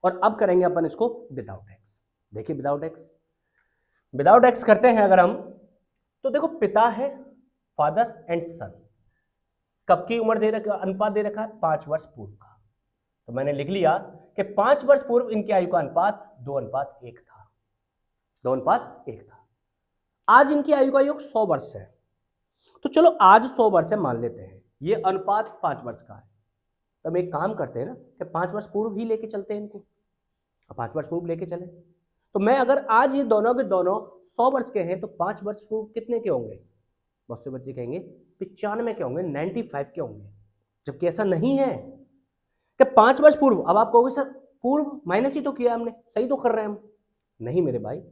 और अब करेंगे अपन इसको विदाउट x। देखिए विदाउट x करते हैं अगर हम, तो देखो पिता है, फादर एंड सन। कब की उम्र दे रखा, अनुपात दे रखा है? 5 वर्ष पूर्व का। तो मैंने लिख लिया कि 5 वर्ष पूर्व इनकी आयु का अनुपात 2:1 था। 2:1 था। आज इनकी आयु का योग 100 वर्ष है। तो चलो आज 100 वर्ष है मान लेते हैं, ये अनुपात 5 वर्ष का है। तो हम एक काम करते हैं ना कि 5 वर्ष पूर्व ही लेके चलते हैं इनको। 5 वर्ष पूर्व लेके चले तो मैं अगर आज ये दोनों के दोनों 100 वर्ष के हैं तो 5 वर्ष पूर्व कितने के होंगे? बहुत से बच्चे कहेंगे 95 के होंगे, 95 के होंगे, जबकि ऐसा नहीं है कि 5 वर्ष पूर्व। अब आप कहोगे सर पूर्व माइनस ही तो किया हमने, सही तो कर रहे हैं हम। नहीं मेरे भाई,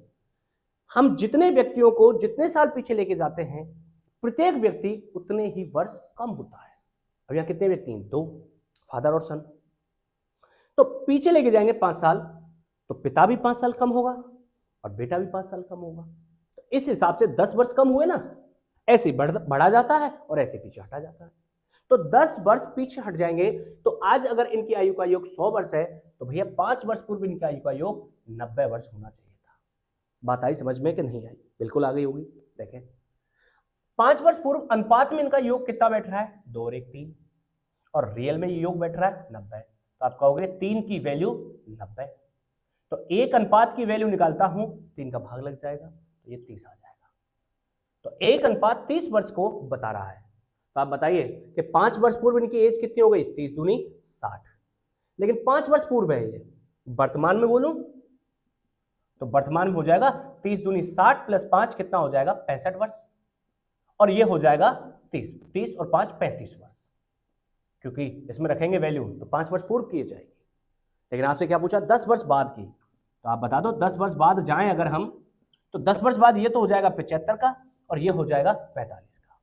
हम जितने व्यक्तियों को जितने साल पीछे लेके जाते हैं प्रत्येक व्यक्ति उतने ही वर्ष कम होता है। अब यहाँ कितने व्यक्ति हैं? 2, फादर और सन। तो पीछे लेके जाएंगे 5 साल तो पिता भी 5 साल कम होगा और बेटा भी 5 साल कम होगा। तो इस हिसाब से 10 वर्ष कम हुए ना, ऐसे बढ़ा जाता है और ऐसे पीछे हटा जाता है। तो 10 वर्ष पीछे हट जाएंगे तो आज अगर इनकी आयु का योग 100 वर्ष है तो भैया 5 वर्ष पूर्व इनकी आयु का योग 90 वर्ष होना चाहिए था। बात आई समझ में कि नहीं आई? बिल्कुल आ गई होगी। देखें 5 वर्ष पूर्व अनुपात में इनका योग कितना बैठ रहा है? 2 और 1 3, और रियल में ये योग बैठ रहा है 90। तो आप कहोगे 3 की वैल्यू 90, तो 1 अनुपात की वैल्यू निकालता हूं, 3 का भाग लग जाएगा तो ये 30 आ जाएगा। तो 1:30 वर्ष को बता रहा है। तो आप बताइए कि 5 वर्ष पूर्व इनकी एज कितनी हो गई? 30 दूनी 60। लेकिन 5 वर्ष पूर्व है ये, वर्तमान में बोलूं तो वर्तमान में हो जाएगा 30 दूनी 60 प्लस 5 कितना हो जाएगा? 65 वर्ष। और ये हो जाएगा 30 और 5 35 वर्ष, क्योंकि इसमें रखेंगे वैल्यू तो 5 वर्ष पूर्व की जाएगी। लेकिन आपसे क्या पूछा? 10 वर्ष बाद की। तो आप बता दो 10 वर्ष बाद जाएं अगर हम, तो 10 वर्ष बाद ये तो हो जाएगा 75 का और ये हो जाएगा 45 का।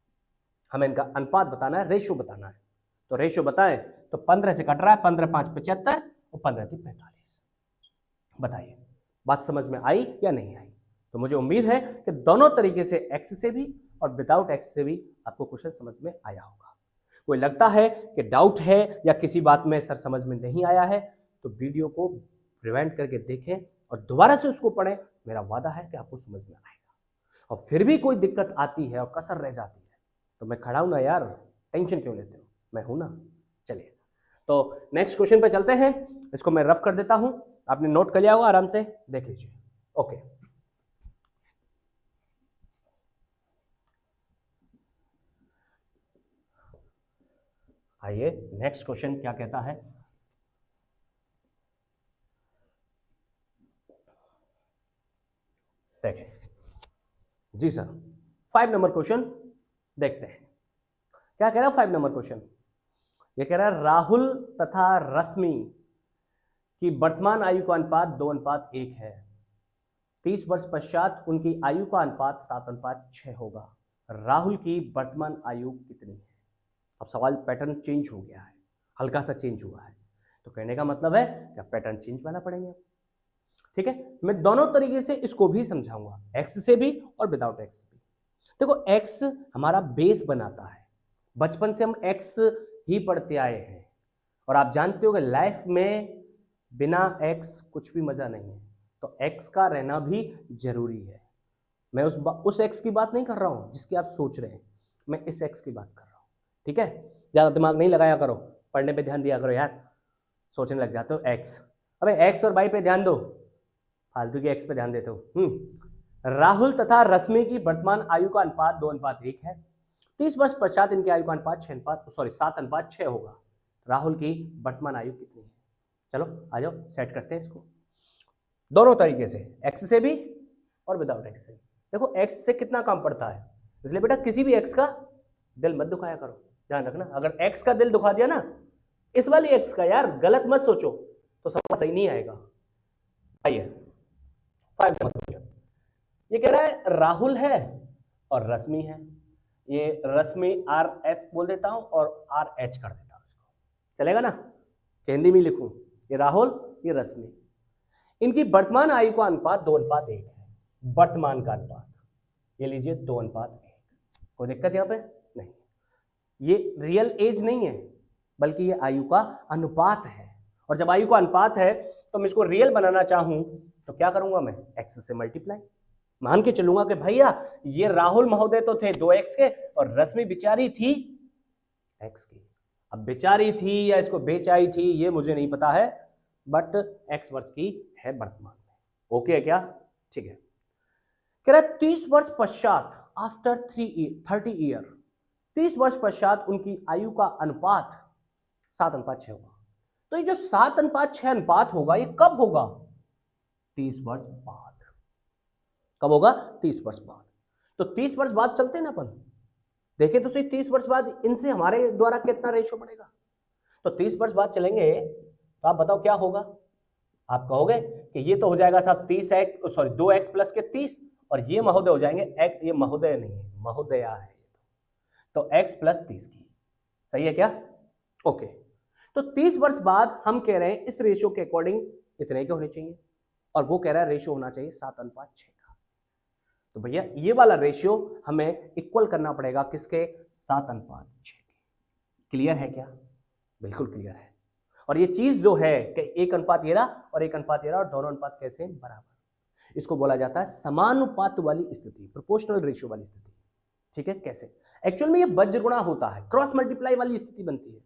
हमें इनका अनुपात बताना है, रेशियो बताना है। तो रेशियो बताएं तो 15 से कट रहा है, 15 5 75 और 15 3 45। बताइए बात समझ में आई या नहीं आई? तो मुझे उम्मीद है कि दोनों तरीके से एक्स से भी और विदाउट एक्स से भी आपको क्वेश्चन समझ में आया होगा। कोई लगता है कि डाउट है या किसी बात में सर समझ में नहीं आया है तो वीडियो को रिवाइंड करके देखें और दोबारा से उसको पढ़ें। मेरा वादा है कि आपको समझ में आएगा। और फिर भी कोई दिक्कत आती है और कसर रह जाती है तो मैं खड़ा हूं ना यार, टेंशन क्यों लेते हो, मैं हूं ना। चलिए तो नेक्स्ट क्वेश्चन पे चलते हैं। इसको मैं रफ कर देता हूं, आपने नोट कर लिया होगा, आराम से देख लीजिए। ओके, आइए नेक्स्ट क्वेश्चन क्या कहता है। देखें जी सर, 5 नंबर क्वेश्चन देखते हैं क्या कह रहा है। 5 नंबर क्वेश्चन ये कह रहा है राहुल तथा रश्मि की वर्तमान आयु का अनुपात 2:1 है। 30 वर्ष पश्चात उनकी आयु का अनुपात 7:6 होगा। राहुल की वर्तमान आयु कितनी है? अब सवाल पैटर्न चेंज हो गया है, हल्का सा चेंज हुआ है, तो कहने का मतलब है कि पैटर्न चेंज वाला पढ़ेंगे। ठीक है, मैं दोनों तरीके से इसको भी समझाऊंगा, एक्स से भी और विदाउट एक्स भी। देखो एक्स हमारा बेस बनाता है, बचपन से हम एक्स ही पढ़ते आए हैं और आप जानते हो कि लाइफ में बिना एक्स कुछ भी मजा नहीं है, तो एक्स का रहना भी जरूरी है। मैं उस एक्स की बात नहीं कर रहा हूं जिसकी आप सोच रहे हैं, मैं इस एक्स की बात कर रहा हूं। ठीक है, ज्यादा दिमाग नहीं लगाया करो, पढ़ने पे ध्यान दिया करो यार, सोचने लग जाते हो एक्स। अबे एक्स और वाई पे ध्यान दो, फालतू की एक्स पे ध्यान देते हो। राहुल तथा रश्मि की वर्तमान आयु का अनुपात 2:1 है। 30 वर्ष पश्चात इनकी आयु का अनुपात 7:6 होगा। राहुल की वर्तमान आयु कितनी है? चलो आ जाओ सेट करते हैं इसको दोनों तरीके से, एक्स से भी और विदाउट एक्स से। देखो एक्स से कितना काम पड़ता है, इसलिए बेटा किसी भी एक्स का दिल मत दुखाया करो, ध्यान रखना। अगर एक्स का दिल दुखा दिया ना, इस वाली एक्स का, यार गलत मत सोचो तो सब सही नहीं आएगा। आइए 5 नंबर क्वेश्चन ये कह रहा है राहुल है और रश्मि है। ये रश्मि RS बोल देता हूं और RH कर देता हूं, इसको चलेगा ना कि हिंदी में लिखूं, ये राहुल ये रश्मि। इनकी वर्तमान आयु का अनुपात 2:1 है। वर्तमान का अनुपात ये लीजिए 2:1। कोई दिक्कत यहां पे नहीं, ये रियल एज नहीं है बल्कि ये आयु का अनुपात है। और जब आयु का अनुपात है तो मैं इसको रियल बनाना चाहूं तो क्या करूंगा, मैं एक्स से मल्टीप्लाई मान के चलूंगा कि भैया ये राहुल महोदय तो थे 2x के और रश्मि बेचारी थी x की। अब बेचारी थी या इसको बेचाई थी ये मुझे नहीं पता है, बट x वर्ष की है वर्तमान में। ओके है क्या? ठीक है। कह रहा है 30 वर्ष पश्चात आफ्टर 30 ईयर, 30 वर्ष पश्चात उनकी आयु का अनुपात 7:6 होगा। तो ये जो 7:6 अनुपात होगा ये कब होगा? 30 वर्ष बाद। कब होगा? 30 वर्ष बाद। तो 30 वर्ष बाद चलते हैं ना अपन, देखें तो सही 30 वर्ष बाद इनसे हमारे द्वारा कितना रेशो बढ़ेगा। तो 30 वर्ष बाद चलेंगे तो आप बताओ क्या होगा। आप कहोगे कि ये तो हो जाएगा साहब 2x प्लस के 30 और ये महोदय हो जाएंगे ये महोदय नहीं है, महोदया है, तो x प्लस 30 की। सही है क्या? ओके। तो 30 वर्ष बाद हम कह रहे हैं इस रेशियो के अकॉर्डिंग इतने के होने चाहिए और वो कह रहा है रेशियो होना चाहिए 7:6 का। तो भैया ये वाला रेशियो हमें इक्वल करना पड़ेगा किसके? 7:6 के। क्लियर है क्या? बिल्कुल क्लियर है। और ये चीज जो है कि 1:1 ये रहा और 1:1 ये रहा और दोनों अनुपात कैसे हैं? बराबर। इसको बोला जाता है समानुपात वाली स्थिति, प्रोपोर्शनल रेशियो वाली स्थिति। ठीक है, कैसे? एक्चुअल में ये वज्र गुणा होता है, क्रॉस मल्टीप्लाई वाली स्थिति बनती है।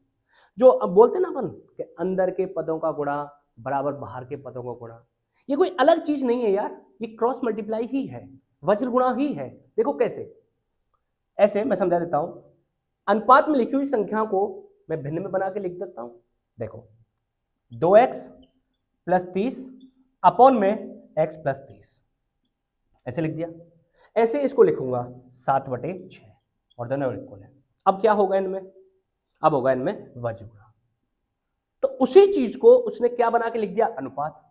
जो अब बोलते हैं ना अपन कि अंदर के पदों का गुणा बराबर बाहर के पदों का गुणा, ये कोई अलग चीज नहीं है यार, ये क्रॉस मल्टीप्लाई ही है, वज्र गुणा ही है। देखो कैसे, ऐसे मैं समझा देता हूं। अनुपात में लिखी हुई संख्या को मैं भिन्न में बना के लिख देता हूं। देखो 2x प्लस 30 अपॉन में x प्लस 30, ऐसे लिख दिया। ऐसे इसको लिखूंगा 7/6 और दोनों इक्वल है। अब क्या होगा इनमें? अब होगा इनमें वज्र गुणा। तो उसी चीज को उसने क्या बना के लिख दिया? अनुपात।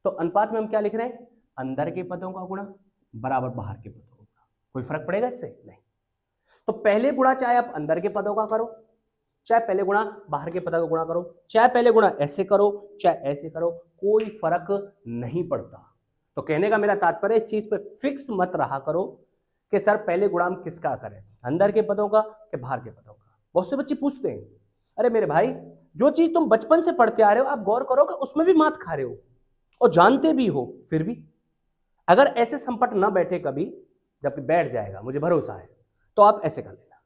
तो अनुपात में हम क्या लिख रहे हैं? अंदर के पदों का गुणा बराबर बाहर के पदों का गुणा। कोई फर्क पड़ेगा इससे? नहीं। तो पहले गुणा चाहे आप अंदर के पदों का करो चाहे पहले गुणा बाहर के पता को गुणा करो, चाहे पहले गुणा ऐसे करो, चाहे ऐसे करो, कोई फर्क नहीं पड़ता। तो कहने का मेरा तात्पर्य इस चीज पे फिक्स मत रहा करो कि सर पहले गुणा हम किसका करें, अंदर के पदों का कि बाहर के पदों का। बहुत से बच्चे पूछते हैं, अरे मेरे भाई जो चीज तुम बचपन से पढ़ते आ रहे हो, आप गौर करो कि उसमें भी मात खा रहे हो और जानते भी हो, फिर भी अगर ऐसे संपट ना बैठे कभी, जबकि बैठ जाएगा मुझे भरोसा है, तो आप ऐसे कर लेना।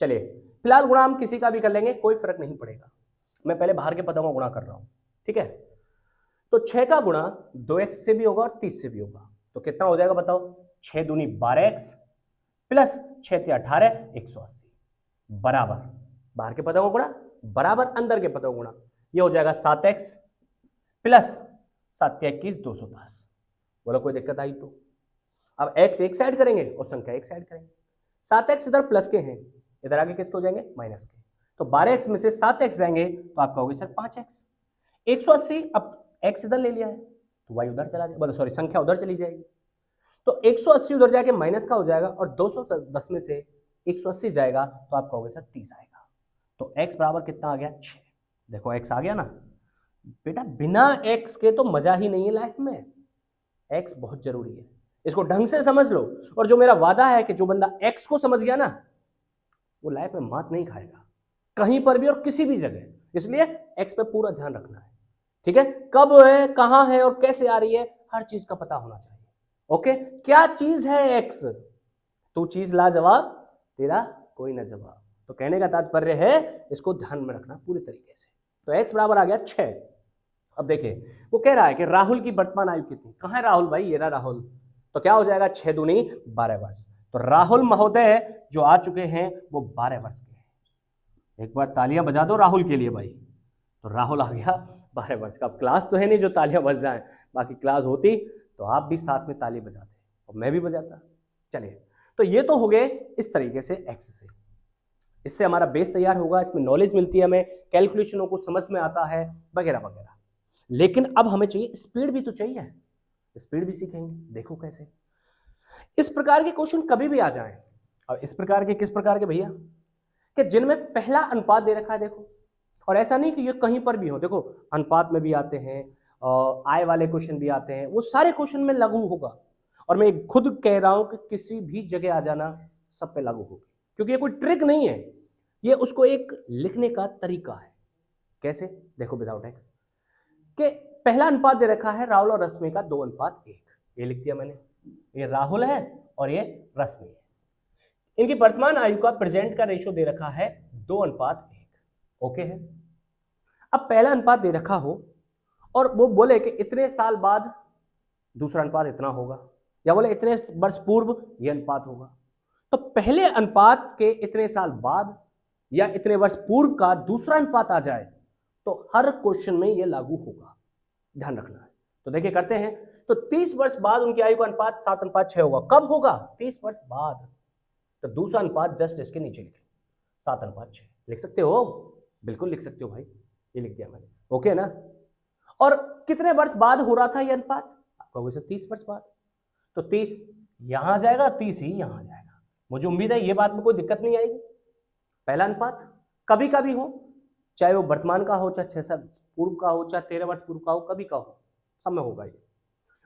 चलिए फिलहाल गुणा हम किसी का भी कर लेंगे, कोई फर्क नहीं पड़ेगा। मैं पहले बाहर के पदों का गुणा कर रहा हूं, ठीक है। तो 6 का गुणा 2x से भी होगा और 30 से भी होगा, तो कितना हो जाएगा बताओ? 6 दूनी 12x प्लस 6 18 180 बराबर बाहर के पदों का गुणा बराबर अंदर के पदों का गुणा, ये हो जाएगा 7x प्लस 7 21 210। बोलो कोई दिक्कत आई तो? अब x एक साइड करेंगे और संख्या एक साइड करेंगे। 7x इधर प्लस के हैं, इधर आगे किसके हो जाएंगे? माइनस के। तो 12x में से 7x जाएंगे तो आप कहोगे सर 5x। 180 अब x इधर ले लिया है तो y उधर चला जाएगा, सॉरी संख्या उधर चली जाएगी। तो 180 उधर जाके माइनस का हो जाएगा और 210 में से 180 जाएगा तो आप कहोगे सर 30 आएगा। तो x बराबर कितना आ गया? 6। देखो x आ गया ना बेटा, बिना x के तो मजा ही नहीं है लाइफ में। x बहुत जरूरी है, इसको ढंग से समझ लो। और जो मेरा वादा है कि जो बंदा x को समझ गया ना, वो लाइफ में मात नहीं खाएगा कहीं पर भी और किसी भी जगह। इसलिए x पे पूरा ध्यान रखना है, ठीक है। कब है, कहां है और कैसे आ रही है, हर चीज का पता होना चाहिए। ओके, क्या चीज है x? तू चीज लाजवाब, तेरा कोई ना जवाब। तो कहने का तात्पर्य है इसको ध्यान में रखना पूरे तरीके से। तो x बराबर आ गया 6। अब देखिए वो कह रहा है कि राहुल की वर्तमान आयु कितनी? कहां है राहुल भाई? ये रहा राहुल। तो क्या हो जाएगा? 6 दूनी 12 वर्ष। तो राहुल महोदय जो आ चुके हैं वो 12 वर्ष के हैं। एक बार तालियां बजा दो राहुल के लिए भाई। तो राहुल आ गया 12 वर्ष का। अब क्लास तो है नहीं जो तालियां बज जाए, बाकी क्लास होती तो आप भी साथ में ताली बजाते और मैं भी बजाता। चलिए, तो ये तो हो गए इस तरीके से एक्स से। इससे हमारा बेस तैयार होगा, इसमें नॉलेज मिलती है हमें, कैलकुलेशनों को समझ में आता है वगैरह वगैरह। लेकिन अब हमें चाहिए स्पीड भी तो चाहिए, स्पीड भी सीखेंगे। देखो कैसे इस प्रकार के क्वेश्चन कभी भी आ जाएं। और इस प्रकार के किस प्रकार के भैया? कि जिनमें पहला अनुपात दे रखा है। देखो, और ऐसा नहीं कि ये कहीं पर भी हो, देखो अनुपात में भी आते हैं, आय वाले क्वेश्चन भी आते हैं, वो सारे क्वेश्चन में लागू होगा। और मैं खुद कह रहा हूं कि किसी भी जगह आ जाना सब पे लागू होगा, क्योंकि ये कोई ट्रिक नहीं है, ये उसको एक लिखने का तरीका है। कैसे? देखो विदाउट एक्स के पहला अनुपात दे रखा है राहुल और रश्मि का 2:1। ये लिख दिया मैंने, ये राहुल है और ये रश्मि है। इनकी वर्तमान आयु का प्रेजेंट का रेशियो दे रखा है 2:1। ओके है। अब पहला अनुपात दे रखा हो और वो बोले कि इतने साल बाद दूसरा अनुपात इतना होगा, या बोले इतने वर्ष पूर्व यह अनुपात होगा, तो पहले अनुपात के इतने साल बाद या इतने वर्ष पूर्व का दूसरा अनुपात आ जाए तो हर क्वेश्चन में यह लागू होगा, ध्यान रखना है। तो देखिए करते हैं। तो 30 वर्ष बाद उनकी आयु का अनुपात 7:6 होगा। कब होगा? 30 वर्ष बाद। तो दूसरा अनुपात जस्ट इसके नीचे लिख 7:6। लिख सकते हो? बिल्कुल लिख सकते हो भाई, ये लिख दिया मैंने। ओके ना? और कितने वर्ष बाद हो रहा था ये अनुपात? आपको 30 वर्ष बाद। तो 30 यहां जाएगा, 30 ही यहां जाएगा। मुझे उम्मीद है ये बात में कोई दिक्कत नहीं आएगी। पहला अनुपात कभी का भी हो, चाहे वो वर्तमान का हो, चाहे 6 साल पूर्व का हो, चाहे 13 वर्ष पूर्व का हो, कभी का हो, सब में होगा ये।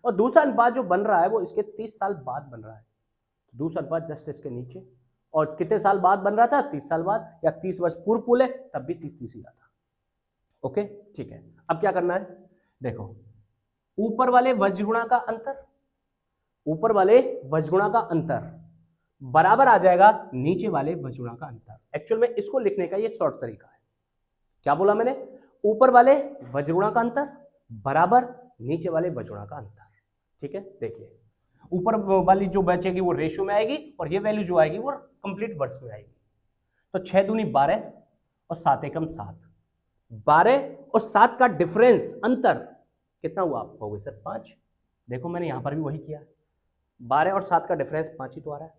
और दूसरा अनुपात जो बन रहा है वो इसके 30 साल बाद बन रहा है। दूसरा अनुपात जस्ट इसके नीचे। और कितने साल बाद बन रहा था? 30 साल बाद, या 30 वर्ष पूर्व बोले तब भी 30 ही आता। ओके ठीक है। अब क्या करना है? देखो, ऊपर वाले वज्रगुणा का अंतर, ऊपर वाले वज्रगुणा का अंतर बराबर आ जाएगा नीचे वाले वज्रगुणा का अंतर। एक्चुअल में इसको लिखने का ये शॉर्ट तरीका है। क्या बोला मैंने? ऊपर वाले वज्रगुणा का अंतर बराबर नीचे वाले वज्रगुणा का अंतर। ठीक है, देखिए ऊपर वाली जो बचेगी वो रेशियो में आएगी और ये वैल्यू जो आएगी वो कंप्लीट वर्ष में आएगी। तो 6 दूनी 12 और 7 एकम 7। 12 और 7 का डिफरेंस, अंतर कितना हुआ? आप कहोगे सर 5। देखो मैंने यहां पर भी वही किया, 12 और 7 का डिफरेंस 5 ही तो आ रहा है।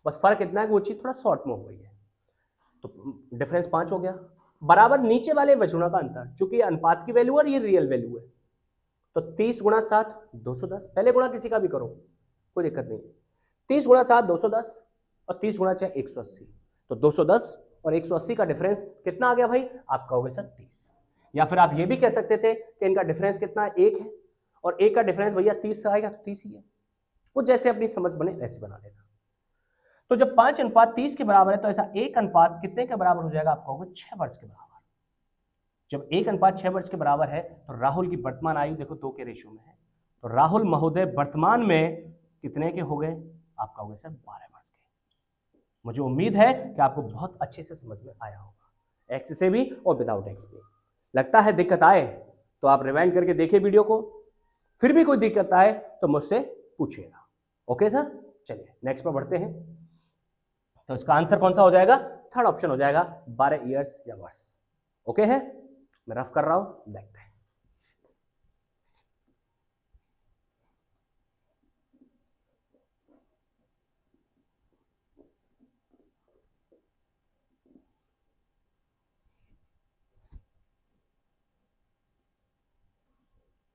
बस फर्क इतना है कि वो चीज थोड़ा शॉर्ट में हो गई है, तो डिफरेंस 5 हो गया। बराबर नीचे वाले वज्रगुणा का अंतर, चूंकि अनुपात की वैल्यू और ये रियल वैल्यू है, तो 30 गुणा 7 210। पहले गुणा किसी का भी करो, कोई दिक्कत नहीं। 30 गुणा 7 210 और 30 गुणा 6 180। तो 210 और 180 का डिफरेंस कितना आ गया भाई, आप कहोगे सर 30। या फिर आप ये भी कह सकते थे कि इनका डिफरेंस कितना है, 1 है, और 1 का डिफरेंस भैया 30 आएगा तो 30 ही है। वो जैसे अपनी समझ बने वैसे बना लेना। तो जब 5:30 के बराबर है तो ऐसा 1 अनुपात कितने के बराबर हो जाएगा, आप कहोगे 6 वर्ष के बराबर। जब 1:6 वर्ष के बराबर है तो राहुल की वर्तमान आयु देखो 2 के रेशियो में है, तो राहुल महोदय वर्तमान में कितने के हो गए, आप कहोगे सर 12 वर्ष के। मुझे उम्मीद है कि आपको बहुत अच्छे से समझ में आया होगा, एक्स से भी और विदाउट एक्स भी। लगता है दिक्कत आए तो आप रिवाइंड करके देखिए वीडियो को, फिर भी कोई दिक्कत आए तो मुझसे पूछिएगा। ओके सर, चलिए नेक्स्ट पर बढ़ते हैं। तो इसका आंसर कौन सा हो जाएगा, थर्ड ऑप्शन हो जाएगा 12 ईयर्स या वर्ष। ओके है, मैं रफ कर रहा हूं, देखते हैं।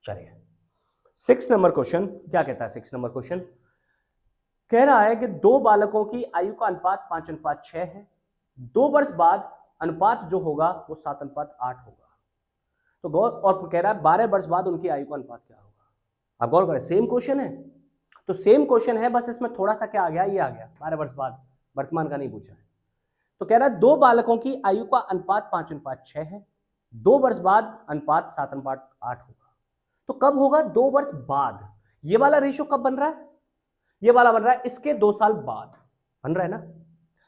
चलिए 6 नंबर क्वेश्चन क्या कहता है। 6 नंबर क्वेश्चन कह रहा है कि दो बालकों की आयु का अनुपात 5:6 है, 2 वर्ष बाद अनुपात जो होगा वो 7:8 होगा। तो गौर, और कह रहा है 12 वर्ष बाद उनकी आयु का अनुपात क्या होगा। आप गौर करें, सेम क्वेश्चन है, तो सेम क्वेश्चन है, बस इसमें थोड़ा सा क्या आ गया, ये आ गया 12 वर्ष बाद, वर्तमान का नहीं पूछा है। तो कह रहा है दो बालकों की आयु का अनुपात 5:6 है, 2 वर्ष बाद अनुपात 7:8 होगा। तो कब होगा, 2 वर्ष बाद। ये वाला रेशियो कब बन रहा है, ये वाला बन रहा है इसके 2 साल बाद बन रहा है ना।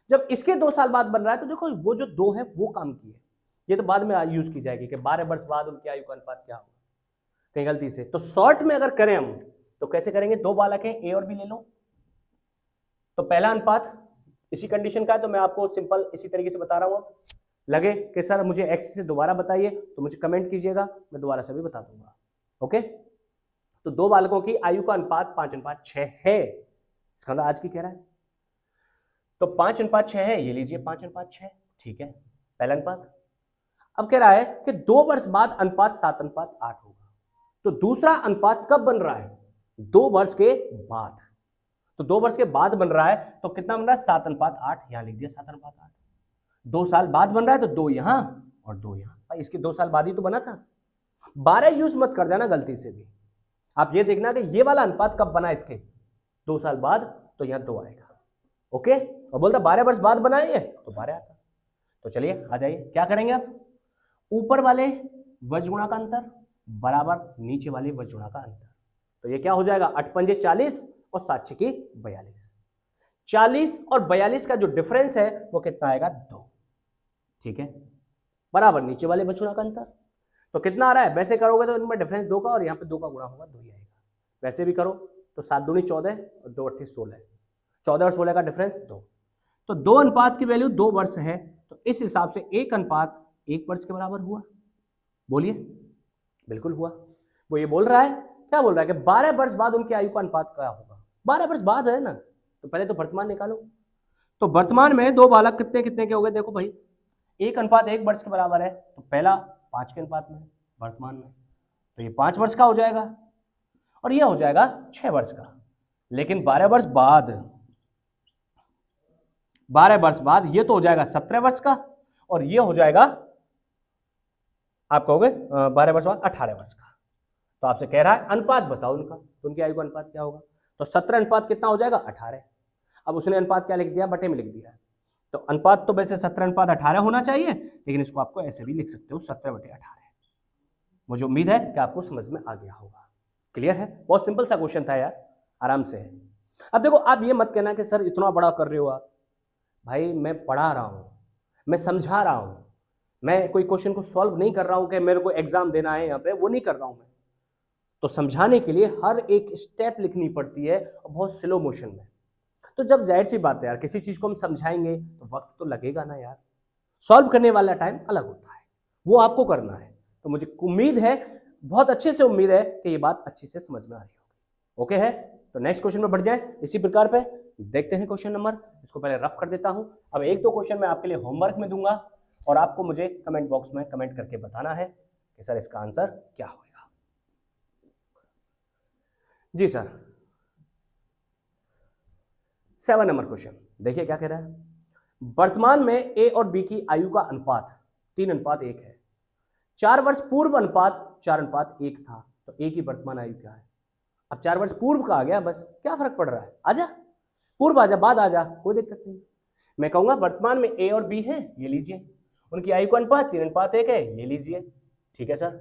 जब इसके 2 साल बाद बन रहा है तो देखो वो जो 2 है वो काम की है, ये तो बाद में यूज की जाएगी कि 12 वर्ष बाद उनकी आयु का अनुपात क्या होगा, कहीं गलती से। तो शॉर्ट में अगर करें हम तो कैसे करेंगे, 2 बालक हैं, ए और बी ले लो। तो पहला अनुपात इसी कंडीशन का है, तो मैं आपको सिंपल इसी तरीके से बता रहा हूं। लगे कि सर मुझे एक्स से दोबारा बताइए तो मुझे कमेंट कीजिएगा, मैं दोबारा से भी बता दूंगा। ओके, तो 2 बालकों की आयु का अनुपात 5:6 है, इसका मतलब आज की कह रहा है। तो 5:6 है, ये लीजिए 5:6, ठीक है, पहला अनुपात। अब कह रहा है कि 2 वर्ष बाद अनुपात 7:8 होगा। तो दूसरा अनुपात कब बन रहा है, 2 वर्ष के बाद। तो 2 वर्ष के बाद बन रहा है तो कितना बन रहा है, 7:8, यहां लिख दिया 7:8। 2 साल बाद बन रहा है तो 2 यहां और 2 यहां, भाई इसके 2 साल बाद ही तो बना था। 12 यूज मत कर जाना गलती से भी, आप ये देखना कि ये वाला अनुपात कब बना, इसके 2 साल बाद, तो यहां 2 आएगा। ओके, और बोलता 12 वर्ष बाद बना है तो 12 आता। तो चलिए आ जाइए, क्या करेंगे अब, ऊपर वाले वज्रगुणा का अंतर बराबर नीचे वाले वज्रगुणा का अंतर। तो ये क्या हो जाएगा, 8 पंजे 40 और 7 छके 42। 40 और 42 का जो डिफरेंस है वो कितना आएगा, 2, ठीक है, बराबर नीचे वाले वज्रगुणा का अंतर। तो कितना आ रहा है, वैसे करोगे तो इनमें डिफरेंस 2 का और यहाँ पे 2 का गुणा होगा, 2 ही आएगा। वैसे भी करो तो 7 दूनी 14 और 2 8 16, 14 और 16 का डिफरेंस 2। तो 2 अनुपात की वैल्यू 2 वर्ष है, तो इस हिसाब से 1 अनुपात 1 वर्ष के बराबर हुआ। बोलिए, बिल्कुल हुआ। वो ये बोल रहा है, क्या बोल रहा है कि 12 वर्ष बाद उनकी आयु का अनुपात क्या होगा। 12 वर्ष बाद है ना, तो पहले तो वर्तमान निकालो। तो वर्तमान में 2 बालक कितने कितने के हो गए, देखो भाई 1:1 वर्ष के बराबर है, तो पहला 5 के अनुपात में वर्तमान में, तो ये 5 वर्ष का हो जाएगा और ये हो जाएगा 6 वर्ष का। लेकिन 12 वर्ष बाद, 12 वर्ष बाद ये तो हो जाएगा 17 वर्ष का और ये हो जाएगा, आप कहोगे 12 वर्ष बाद 18 वर्ष का। तो आपसे कह रहा है अनुपात बताओ उनका, तो उनकी आयु का अनुपात क्या होगा। तो 17 अनुपात कितना हो जाएगा, 18। अब उसने अनुपात क्या लिख दिया, बटे में लिख दिया। तो अनुपात तो वैसे 17:18 होना चाहिए, लेकिन इसको आपको ऐसे भी लिख सकते हो 17/18। मुझे उम्मीद है कि आपको समझ में आ गया होगा। क्लियर है, बहुत सिंपल सा क्वेश्चन था यार, आराम से है। अब देखो, आप ये मत कहना कि सर इतना बड़ा कर रहे हो आप। भाई मैं पढ़ा रहा हूँ, मैं समझा रहा हूँ, मैं कोई क्वेश्चन को सॉल्व नहीं कर रहा हूँ कि मेरे को एग्जाम देना है यहाँ पे, वो नहीं कर रहा हूँ मैं। तो समझाने के लिए हर एक स्टेप लिखनी पड़ती है और बहुत स्लो मोशन में। तो जब जाहिर सी बात है यार, किसी चीज को हम समझाएंगे तो वक्त तो लगेगा ना यार, सॉल्व करने वाला टाइम अलग होता है, वो आपको करना है। तो मुझे उम्मीद है, बहुत अच्छे से उम्मीद है कि ये बात अच्छे से समझ में आ रही होगी। ओके है, तो नेक्स्ट क्वेश्चन में बढ़ जाए। इसी प्रकार पे देखते हैं क्वेश्चन नंबर, इसको पहले रफ कर देता हूं। अब 1-2 क्वेश्चन मैं आपके लिए होमवर्क में दूंगा और आपको मुझे कमेंट बॉक्स में कमेंट करके बताना है कि सर इसका आंसर क्या होगा। जी सर, 7 नंबर क्वेश्चन देखिए क्या कह रहा है। वर्तमान में ए और बी की आयु का अनुपात 3:1 है। 4 वर्ष पूर्व अनुपात 4:1 था, तो ए की वर्तमान आयु क्या है? अब 4 वर्ष पूर्व का आ गया, बस क्या फर्क पड़ रहा है, आजा पूर्व आजा बाद आजा, कोई दिक्कत नहीं। मैं कहूंगा वर्तमान में ए और बी है, ये लीजिए, उनकी आयु का अनुपात 3:1 है, ये लीजिए, ठीक है सर।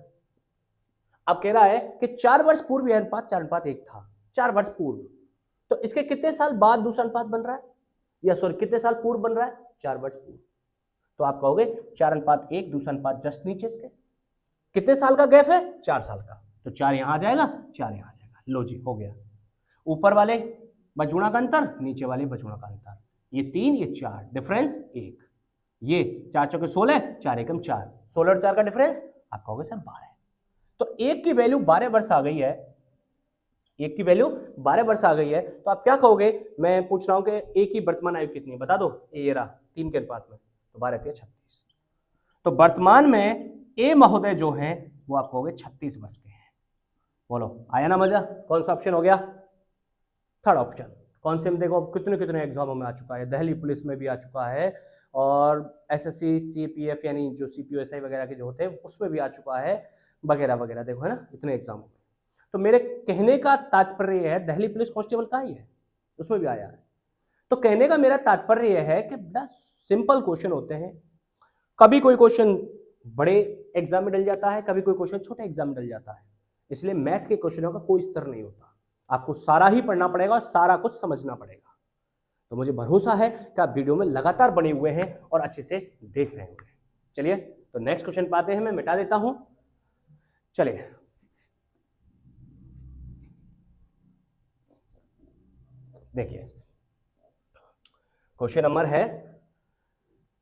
अब कह रहा है कि 4 वर्ष पूर्व यह अनुपात 4:1 था, 4 वर्ष पूर्व, तो इसके कितने साल बाद दूसरा अनुपात बन रहा है, या सॉरी कितने साल पूर्व बन रहा है, 4 वर्ष पूर्व। तो आप कहोगे 4:1 दूसरा अनुपात जस्ट नीचे इसके, कितने साल का गैप है, 4 साल का, तो 4 यहां आ जाएगा, 4 यहां आ जाएगा, लो जी हो गया। ऊपर वाले बचूणा का अंतर, नीचे वाले बचूणा का अंतर, ये 3 ये 4, डिफरेंस 1, ये 4 चौके 16, 4 एकम 4, 16 और 4 का डिफरेंस आप कहोगे सर 12। तो 1 की वैल्यू 12 वर्ष आ गई है, 1 की वैल्यू 12 वर्ष आ गई है, तो आप क्या कहोगे, मैं पूछ रहा हूं कि ए की वर्तमान आयु कितनी है, बता दो। ये रहा 3 के अनुपात में, तो 12 रहती है 36। तो वर्तमान में ए महोदय जो हैं वो आप कहोगे 36 वर्ष के हैं। बोलो आया ना मजा, कौन सा ऑप्शन हो गया, थर्ड ऑप्शन। कौन से में देखो कितने कितने एग्जामों में आ चुका है, दिल्ली पुलिस में भी आ चुका है, और एसएससी सीपीएफ यानी जो सीपीओएसआई वगैरह के जो होते हैं उसमें भी आ चुका है, वगैरह वगैरह, देखो है ना इतने एग्जामों में। तो मेरे कहने का तात्पर्य है, दिल्ली पुलिस कांस्टेबल का ही है, उसमें भी आया है। तो कहने का मेरा तात्पर्य यह है कि बड़ा सिंपल क्वेश्चन होते हैं, कभी कोई क्वेश्चन बड़े एग्जाम में डल जाता है, कभी कोई क्वेश्चन छोटे एग्जाम में डल जाता है, इसलिए मैथ के क्वेश्चनों का कोई स्तर नहीं होता, आपको सारा ही पढ़ना पड़ेगा और सारा कुछ समझना पड़ेगा। तो मुझे भरोसा है कि आप वीडियो में लगातार बने हुए हैं और अच्छे से देख रहे होंगे। चलिए तो नेक्स्ट क्वेश्चन पाते हैं, मैं मिटा देता हूं, चलिए देखिए क्वेश्चन नंबर है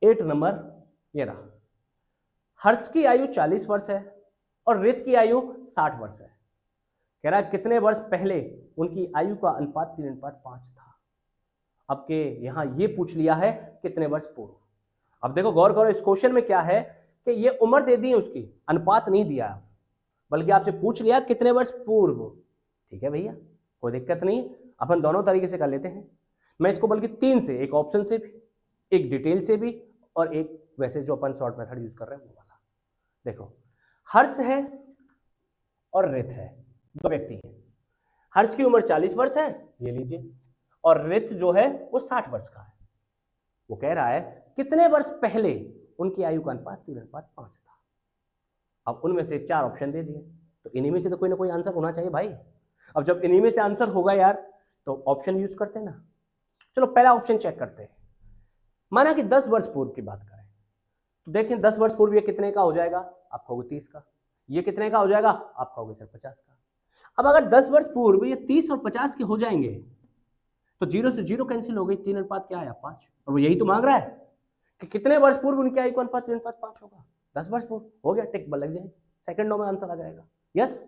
8 नंबर, ये रहा। हर्ष की आयु 40 वर्ष है और रित की आयु 60 वर्ष है। कह रहा है कितने वर्ष पहले उनकी आयु का अनुपात 3:5 था। अब के यहां ये पूछ लिया है कितने वर्ष पूर्व। अब देखो गौर करो, इस क्वेश्चन में क्या है कि ये उम्र दे दी है उसकी, अनुपात नहीं दिया, बल्कि आपसे पूछ लिया कितने वर्ष पूर्व। ठीक है भैया, कोई दिक्कत नहीं, अपन दोनों तरीके से कर लेते हैं। मैं इसको बल्कि 3 से, एक ऑप्शन से भी, एक डिटेल से भी, और एक वैसे जो अपन शॉर्ट मेथड यूज कर रहे हैं वो वाला। देखो हर्ष है और रित है, दो व्यक्ति हैं। हर्ष की उम्र 40 वर्ष है, ये लीजिए, और रित जो है वो 60 वर्ष का है। वो कह रहा है कितने वर्ष पहले उनकी आयु का अनुपात 3:5 था। अब उनमें से 4 ऑप्शन दे दिए, तो इन्हीं में से तो कोई ना कोई आंसर होना चाहिए भाई। अब जब इन्हीं में से आंसर होगा यार, तो ऑप्शन यूज करते हैं ना। चलो पहला ऑप्शन चेक करते हैं। माना कि 10 वर्ष पूर्व की बात करें, तो देखें 10 वर्ष पूर्व ये कितने का हो जाएगा, आप कहोगे 30 का। ये कितने का हो जाएगा, आप कहोगे सर 50 का। अब अगर 10 वर्ष पूर्व ये 30 और 50 के हो जाएंगे, तो 0 से 0 कैंसिल हो गई, 3 अनुपात क्या आया 5। और वो यही तो मांग रहा है कि कितने वर्ष पूर्व उनकी आयु का अनुपात 3:5 होगा। 10 वर्ष पूर्व हो गया, टिक लग जाएगी, सेकंडों में आंसर आ जाएगा। यस,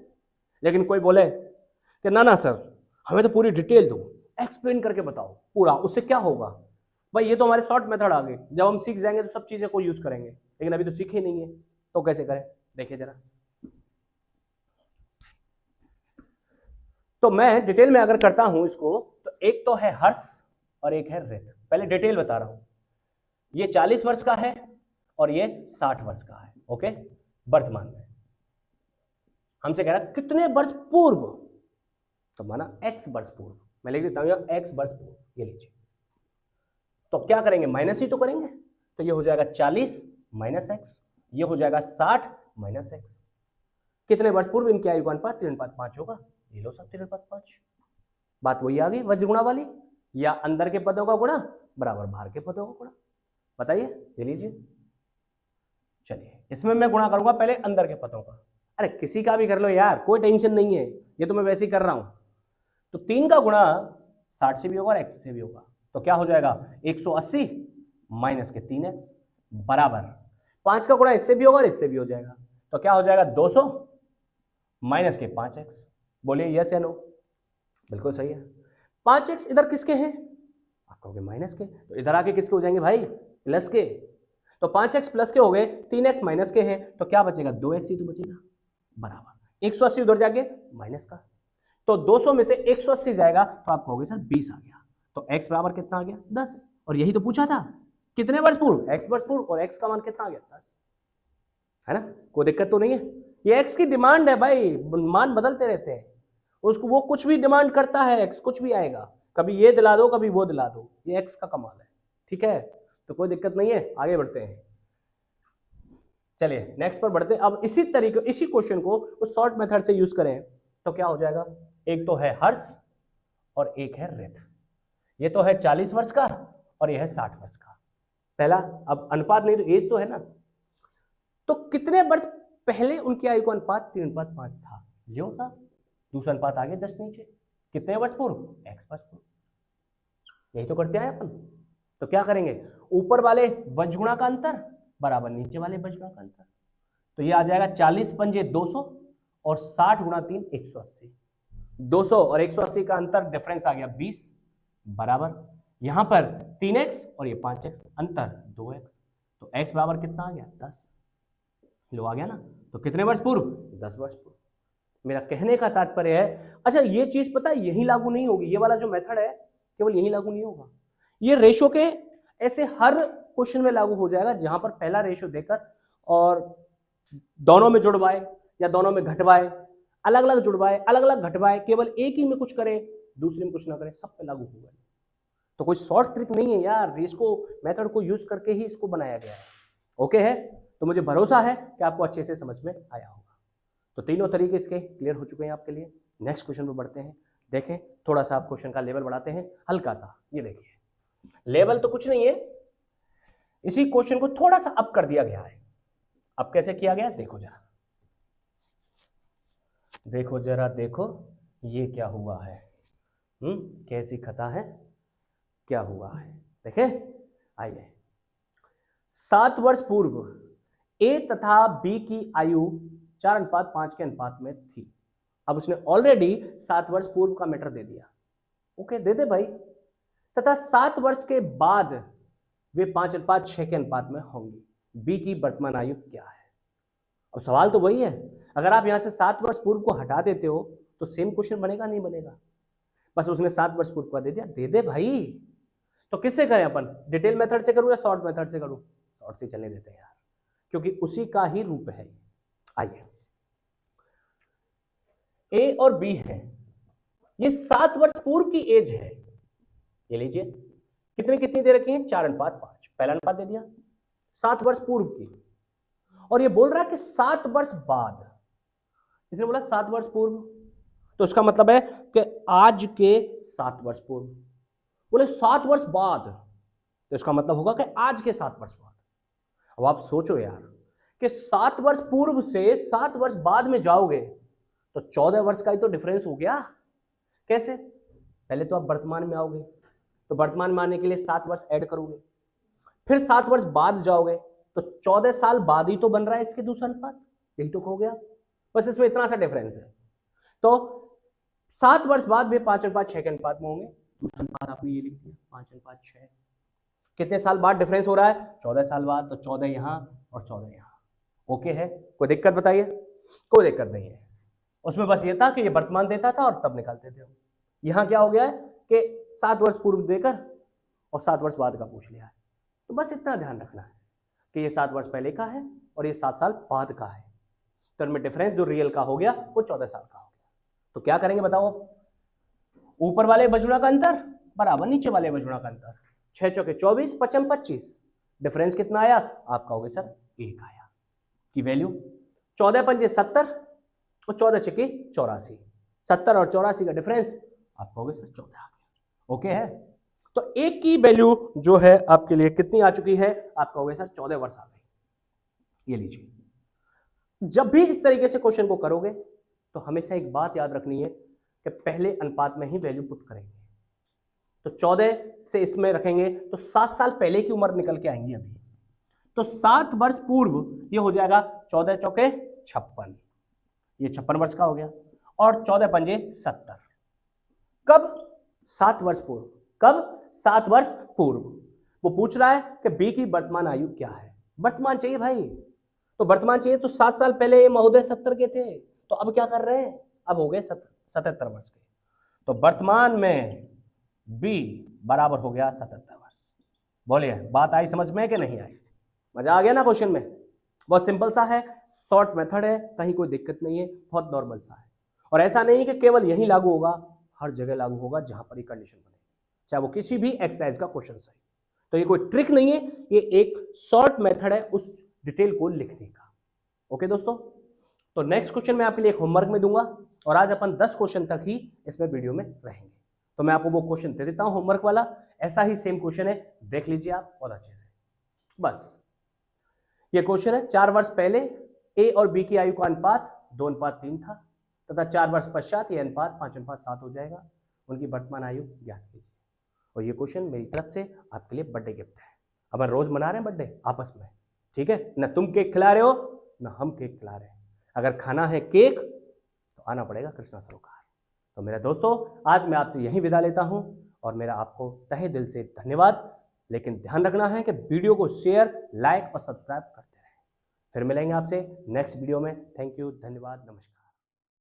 लेकिन कोई बोले कि ना ना सर हमें तो पूरी डिटेल दो, एक्सप्लेन करके बताओ पूरा, उससे क्या होगा। भाई ये तो हमारे शॉर्ट मेथड आ गए, जब हम सीख जाएंगे तो सब चीजें को यूज करेंगे, लेकिन अभी तो सीखे नहीं है, तो कैसे करें, देखिए जरा। तो मैं डिटेल में अगर करता हूं इसको, तो एक तो है हर्ष और एक है रित। पहले डिटेल बता रहा हूं, ये 40 वर्ष का है और ये 60 वर्ष का है। ओके, वर्तमान में हमसे कह रहा है कितने वर्ष पूर्व, तो माना x वर्ष पूर्व, मैं लिख देता हूं x वर्ष पूर्व, ये लीजिए। तो क्या करेंगे, माइनस ही तो करेंगे, तो ये हो जाएगा 40 माइनस एक्स, ये हो जाएगा 60 माइनस एक्स। कितने वर्ष पूर्व इनकी आयु का अनुपात 3:5 होगा, ये लो सब 3:5। बात वही आ गई वज्र गुणा वाली, या अंदर के पदों का गुणा बराबर बाहर के पदों का गुणा। बताइए, ये लीजिए। चलिए इसमें मैं गुणा करूंगा पहले अंदर के पदों का। अरे किसी का भी कर लो यार, कोई टेंशन नहीं है, ये तो मैं वैसे ही कर रहा हूं। तो 3 का गुणा 60 से भी होगा और x से भी होगा, तो क्या हो जाएगा 180 माइनस के 3x बराबर 5 का गुणा इससे भी होगा और इससे भी हो जाएगा, तो क्या हो जाएगा 200 माइनस के 5x। बोलिए यस या नो, बिल्कुल सही है। 5x इधर किसके हैं, आप कहोगे माइनस के, तो इधर आके किसके हो जाएंगे भाई, प्लस के। तो 5x प्लस के हो गए, 3x माइनस के हैं, तो क्या बचेगा 2x ही तो बचेगा, बराबर 180 उधर जाके माइनस का, तो 200 में से 180 जाएगा, तो आप कहोगे सर 20 आ गया, तो x बराबर कितना आ गया 10। और यही तो पूछा था, कितने वर्ष पूर्व? x वर्ष पूर्व, और x का मान कितना आ गया? 10, है ना? कोई दिक्कत तो नहीं है? ये x की डिमांड है भाई, मान बदलते रहते हैं, उसको वो कुछ भी डिमांड करता है, x कुछ भी आएगा, कभी ये दिला दो कभी वो दिला दो, ये x का कमाल है, ठीक है? तो कोई दिक्कत नहीं है, आगे बढ़ते हैं। चलिए नेक्स्ट पर बढ़ते हैं। अब इसी तरीके, इसी क्वेश्चन को उस शॉर्ट मेथड से यूज करें तो क्या हो जाएगा? एक तो है हर्ष और एक है रित। ये तो है 40 वर्ष का और ये है 60 वर्ष का। पहला, अब अनुपात नहीं तो एज तो है ना, तो कितने वर्ष पहले उनकी आयु का अनुपात 3:5 था, ये होगा। दूसरा अनुपात आ गया जस्ट नीचे, कितने वर्ष पूर्व? x वर्ष पूर्व। यही तो करते हैं अपन। तो क्या करेंगे? ऊपर वाले वजगुणा का अंतर बराबर नीचे वाले वजगुणा का अंतर, तो ये आ जाएगा 40 पंजे 200 और 60 गुणा 3 180। 200 और 180 का अंतर डिफरेंस आ गया 20 बराबर, यहां पर 3x और ये 5x अंतर 2x, तो x बराबर कितना आ गया? 10। लो आ गया ना? तो कितने वर्ष पूर्व? 10 वर्ष पूर्व। मेरा कहने का तात्पर्य है, अच्छा ये चीज पता है यही लागू नहीं होगी, ये वाला जो मेथड है केवल यही लागू नहीं होगा, ये रेशो के ऐसे हर क्वेश्चन में लागू हो जाएगा जहां पर पहला रेशो देकर और दोनों में जुड़वाए या दोनों में घटवाए, अलग अलग जुड़वाए अलग अलग घटवाए, केवल एक ही में कुछ करे दूसरे में कुछ ना करे, सब पे लागू होगा। तो कोई शॉर्ट ट्रिक नहीं है यार, इसको मेथड को यूज करके ही इसको बनाया गया है। ओके है? तो मुझे भरोसा है कि आपको अच्छे से समझ में आया होगा। तो तीनों तरीके इसके क्लियर हो चुके हैं आपके लिए। नेक्स्ट क्वेश्चन पर बढ़ते हैं। देखें, थोड़ा सा आप क्वेश्चन का लेवल बढ़ाते हैं, हल्का सा। ये देखिए, लेवल तो कुछ नहीं है, इसी क्वेश्चन को थोड़ा सा अप कर दिया गया है। अब कैसे किया गया? देखो जरा, देखो जरा, देखो ये क्या हुआ है, कैसी खता है, क्या हुआ है, देखे। आइए, 7 वर्ष पूर्व ए तथा बी की आयु 4:5 के अनुपात में थी। अब उसने ऑलरेडी 7 वर्ष पूर्व का मैटर दे दिया। ओके, दे दे भाई। तथा 7 वर्ष के बाद वे 5:6 के अनुपात में होंगी। बी की वर्तमान आयु क्या है? अब सवाल तो वही है, अगर आप यहां से 7 वर्ष पूर्व को हटा देते हो तो सेम क्वेश्चन बनेगा? नहीं बनेगा। बस उसने 7 वर्ष पूर्व का दे दिया, दे दे भाई। तो किससे करें अपन? डिटेल मेथड से करूं या शॉर्ट मेथड से करूं? शॉर्ट से चलने देते हैं यार, क्योंकि उसी का ही रूप है। आइए, ए और बी है, ये 7 वर्ष पूर्व की एज है। ये लीजिए, कितनी कितनी दे रखी है? 4:5। पहला अनुपात दे दिया 7 वर्ष पूर्व की, और ये बोल रहा है कि 7 वर्ष बाद। इसने बोला 7 वर्ष पूर्व, तो इसका मतलब है कि आज के 7 वर्ष पूर्व। बोले 7 वर्ष बाद, तो इसका मतलब होगा कि आज के 7 वर्ष बाद। अब आप सोचो यार कि 7 वर्ष पूर्व से 7 वर्ष बाद में जाओगे तो 14 वर्ष का ही तो डिफरेंस हो गया। कैसे? पहले तो आप वर्तमान में आओगे, तो वर्तमान में आने के लिए 7 वर्ष ऐड करोगे, फिर 7 वर्ष बाद जाओगे तो 14 साल बाद ही तो बन रहा है इसके दूसरा अनुपात। यही तो हो गया, बस इसमें इतना सा डिफरेंस है। तो 7 वर्ष बाद वे 5:6 के अनुपात में होंगे। दूसरा अनुपात आपने ये लिख दिया 5:6। कितने साल बाद डिफरेंस हो रहा है? 14 साल बाद, तो 14 यहां और 14 यहां। ओके है? कोई दिक्कत बताइए? कोई दिक्कत नहीं है। उसमें बस ये था कि ये वर्तमान देता था और तब निकालते थे। यहां क्या हो गया है कि 7 वर्ष पूर्व देकर और 7 वर्ष बाद का पूछ लिया है। तो बस इतना ध्यान रखना है कि ये 7 वर्ष पहले का है और ये 7 साल बाद का है, तो इनमें डिफरेंस जो रियल का हो गया वो 14 साल का हो गया। तो क्या करेंगे बताओ? ऊपर वाले वजगुणा का अंतर बराबर नीचे वाले वजगुणा का अंतर। 6 चौके 24, 5 25, डिफरेंस कितना आया? आप कहोगे सर 1 आया। की वैल्यू 14 पंजे 70 और 14 छके 84। 70 और 84 का डिफरेंस आप कहोगे सर 14 आ गया। ओके है? तो 1 की वैल्यू जो है आपके लिए कितनी आ चुकी है? आप कहोगे सर 14 वर्ष आ गई। ये लीजिए, जब भी इस तरीके से क्वेश्चन को करोगे तो हमेशा एक बात याद रखनी है कि पहले अनुपात में ही वैल्यू पुट करेंगे। तो 14 से इसमें रखेंगे तो 7 साल पहले की उम्र निकल के आएंगी अभी। तो 7 वर्ष पूर्व ये हो जाएगा 14 चौके 56, ये 56 वर्ष का हो गया, और 14 पंजे 70। कब? 7 वर्ष पूर्व। कब? 7 वर्ष पूर्व। वो पूछ रहा है कि बी की वर्तमान आयु क्या है। वर्तमान चाहिए भाई, तो वर्तमान चाहिए तो 7 साल पहले ये महोदय 70 के थे, तो अब क्या कर रहे हैं? अब हो गए 77 वर्ष के। तो वर्तमान में बी बराबर हो गया 77 वर्ष। बोलिए, बात आई समझ में कि नहीं आई? मजा आ गया ना क्वेश्चन में? बहुत सिंपल सा है, शॉर्ट मेथड है, कहीं कोई दिक्कत नहीं है, बहुत नॉर्मल सा है। और ऐसा नहीं कि केवल यही लागू होगा, हर जगह लागू होगा जहां पर ये कंडीशन बने, चाहे वो किसी भी एक्सरसाइज का क्वेश्चन सही। तो ये कोई ट्रिक नहीं है, ये एक शॉर्ट मेथड है उस डिटेल को लिखने का। ओके दोस्तों, तो नेक्स्ट क्वेश्चन मैं आपके लिए एक होमवर्क में दूंगा, और आज अपन 10 क्वेश्चन तक ही इसमें वीडियो में रहेंगे। तो मैं आपको वो क्वेश्चन दे देता हूं होमवर्क वाला, ऐसा ही सेम क्वेश्चन है, देख लीजिए आप बहुत अच्छे से। बस ये क्वेश्चन है, 4 वर्ष पहले ए और बी की आयु का अनुपात 2:3 था, तथा 4 वर्ष पश्चात ये अनुपात 5:7 हो जाएगा। उनकी वर्तमान आयु ज्ञात कीजिए। और ये क्वेश्चन मेरी तरफ से आपके लिए बर्थडे गिफ्ट है। अब हम रोज मना रहे हैं बर्थडे आपस में, ठीक है ना? तुम केक खिला रहे हो ना हम केक खिला रहे हैं। अगर खाना है केक तो आना पड़ेगा कृष्णा सरोकार। तो मेरे दोस्तों, आज मैं आपसे यही विदा लेता हूं, और मेरा आपको तहे दिल से धन्यवाद। लेकिन ध्यान रखना है कि वीडियो को शेयर, लाइक और सब्सक्राइब करते रहें। फिर मिलेंगे आपसे नेक्स्ट वीडियो में। थैंक यू, धन्यवाद, नमस्कार।